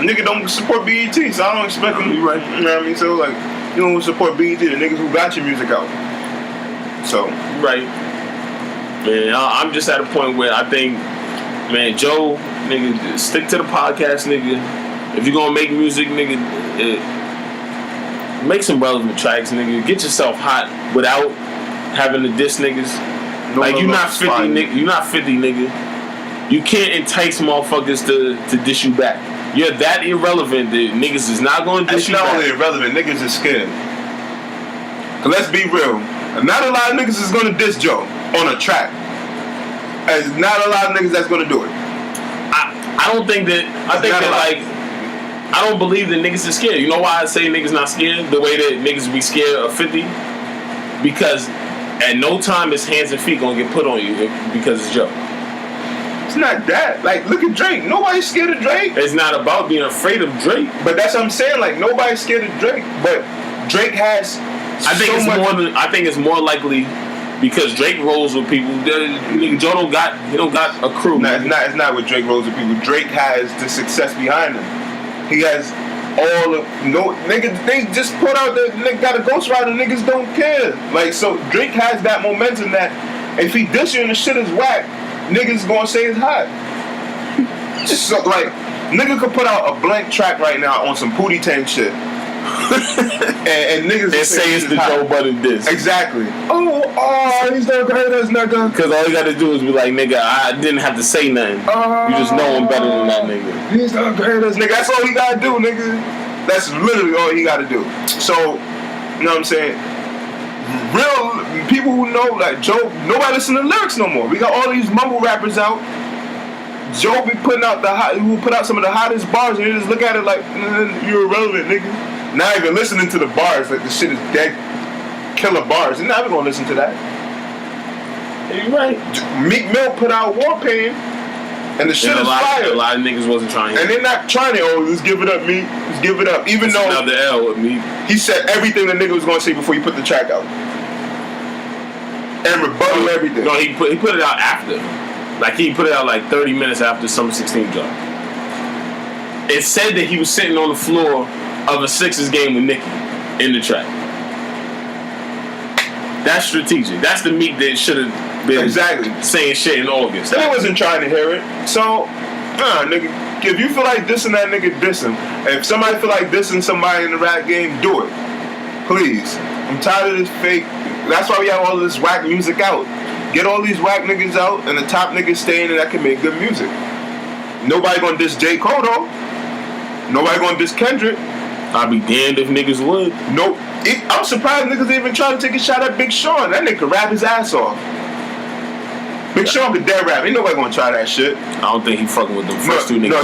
Nigga don't support BET, so I don't expect him to be right. You know what I mean? So like, you don't support BET, the niggas who got your music out. So right. Man, I'm just at a point where I think, man, Joe, nigga, stick to the podcast, nigga. If you're gonna make music, nigga, make some relevant tracks, nigga. Get yourself hot without having to diss niggas. You're not 50, nigga. You're not 50, nigga. You can't entice motherfuckers to diss you back. You're that irrelevant that niggas is not gonna diss you back. It's not only irrelevant, niggas is scared. Cause let's be real. Not a lot of niggas is gonna diss Joe on a track. There's not a lot of niggas that's gonna do it. I don't think that. I think that I don't believe that niggas is scared. You know why I say niggas not scared? The way that niggas be scared of 50? Because at no time is hands and feet gonna get put on you because it's Joe. It's not that. Like, look at Drake. Nobody's scared of Drake. It's not about being afraid of Drake. But that's what I'm saying. Like, nobody's scared of Drake. But Drake has. I think it's more likely because Drake rolls with people. Joe don't got a crew. Nah, it's not with Drake rolls with people. Drake has the success behind him. He has all of niggas. They just put out the nigga got a ghostwriter. Niggas don't care. Like, so Drake has that momentum that if he diss you and the shit is whack, niggas gonna say it's hot. So like, nigga could put out a blank track right now on some Pootie Tang shit. and niggas and say it's the Joe Budden diss. Exactly. Oh, he's not gonna hurt us, nigga. Because all you gotta do is be like, nigga, I didn't have to say nothing. You just know him better than that nigga. He's not gonna hurt us, nigga. That's all he gotta do, nigga. That's literally all he gotta do. So, you know what I'm saying? Real people who know, like Joe, nobody listen to lyrics no more. We got all these mumble rappers out. Joe be putting out who put out some of the hottest bars, and you just look at it like, you're irrelevant, nigga. Not even listening to the bars, like the shit is dead killer bars. You're not even gonna listen to that. You're right. Meek Mill put out Warpaint, and the shit is fire. A lot of niggas wasn't trying. And they're not trying it. Oh, let's give it up, Meek. Let's give it up. Even though another L with Meek. He said everything the nigga was gonna say before he put the track out, and rebuttal everything. No, he put it out after. Like, he put it out like 30 minutes after Summer 16 drop. It said that he was sitting on the floor of a Sixers game with Nicki in the track. That's strategic. That's the Meek that should have been saying shit in August. And he wasn't trying to hear it. So, nigga, if you feel like dissing that nigga, diss him. If somebody feel like dissing somebody in the rap game, do it. Please. I'm tired of this fake. That's why we have all this whack music out. Get all these whack niggas out, and the top niggas staying, and that can make good music. Nobody gonna diss J. Cole, though. Nobody gonna diss Kendrick. I'd be damned if niggas would. Nope. I'm surprised niggas even trying to take a shot at Big Sean. That nigga rap his ass off. Big Sean could dead rap. Ain't nobody gonna try that shit. I don't think he fucking with the first two niggas. No,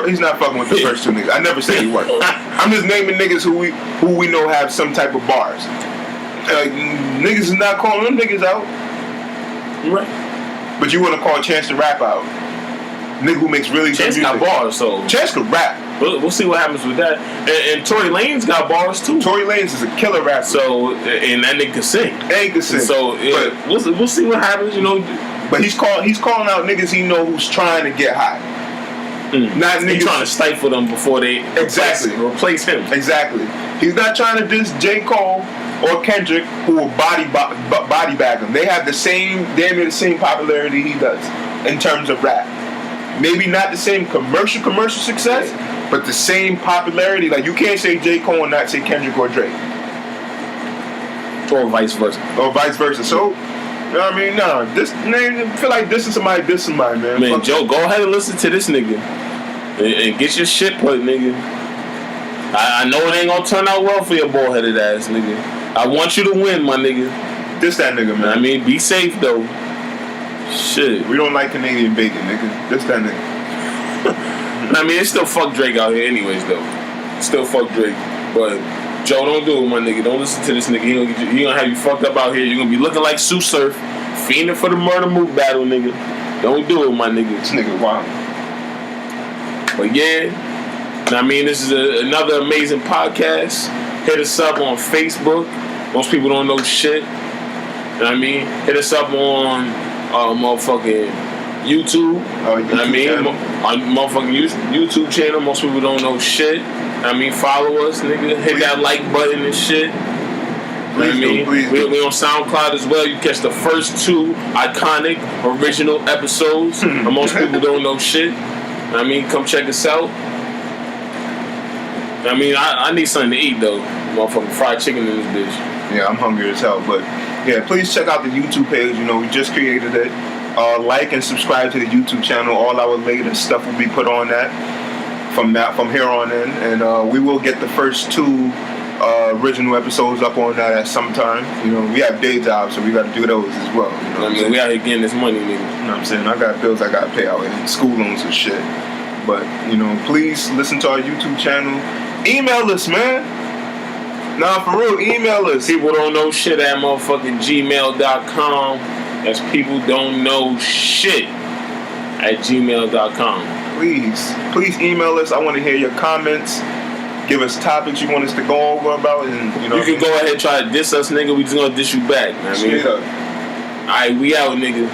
he's not fucking with the first two niggas. I never said he wasn't. I'm just naming niggas who we know have some type of bars. Niggas is not calling them niggas out. Right. But you want to call Chance the Rap out. Nigga who makes really good music. Chance got bars, so Chance could rap. We'll see what happens with that. And Tory Lanez got bars too. Tory Lanez is a killer rapper. So, and that nigga can sing. And he can sing. So we'll see what happens, you know. But he's calling out niggas he know who's trying to get hot. Not niggas trying to stifle them before they replace him. Exactly. He's not trying to diss J. Cole or Kendrick, who will body bag him. They have damn near the same popularity he does in terms of rap. Maybe not the same commercial success, but the same popularity. Like, you can't say J. Cole and not say Kendrick or Drake. Or vice versa. So, you know what I mean? No, this nigga feel like dissing somebody, man. Man, Joe, go ahead and listen to this nigga. And get your shit put, nigga. I know it ain't gonna turn out well for your bald-headed ass, nigga. I want you to win, my nigga. Diss that nigga, man. I mean, be safe, though. Shit. We don't like Canadian bacon, nigga. Diss that nigga. I mean, it's still fuck Drake out here anyways, though. Still fuck Drake. But Joe, don't do it, my nigga. Don't listen to this nigga. He gonna have you fucked up out here. You're gonna be looking like Sue Surf, fiending for the murder move battle, nigga. Don't do it, my nigga. This nigga wild. But yeah, I mean, this is another amazing podcast. Hit us up on Facebook. Most people don't know shit. You know what I mean? Hit us up on motherfucking YouTube. Oh, you know what I mean? On motherfucking YouTube channel. Most people don't know shit. I mean, follow us, nigga. Hit that like button and shit. Please do. We on SoundCloud as well. You catch the first 2 iconic original episodes. And most people don't know shit. I mean, come check us out. I mean, I need something to eat though. Motherfucking fried chicken in this bitch. Yeah, I'm hungry as hell. But yeah, please check out the YouTube page. You know, we just created it. Like and subscribe to the YouTube channel. All our latest stuff will be put on that from here on in, and we will get the first 2 original episodes up on that at some time. You know, we have day jobs, so we got to do those as well. You know I mean, we out here getting this money, nigga. You know what I'm saying? I got bills I got to pay out and school loans and shit. But, you know, please listen to our YouTube channel. Email us, man. Nah, for real, email us. People don't know shit at motherfucking gmail.com. That's people don't know shit at gmail.com. Please email us. I want to hear your comments. Give us topics you want us to go over about, and you know. You can go ahead and try to diss us, nigga. We just gonna diss you back. You know what I mean? Straight up. Alright, we out, nigga.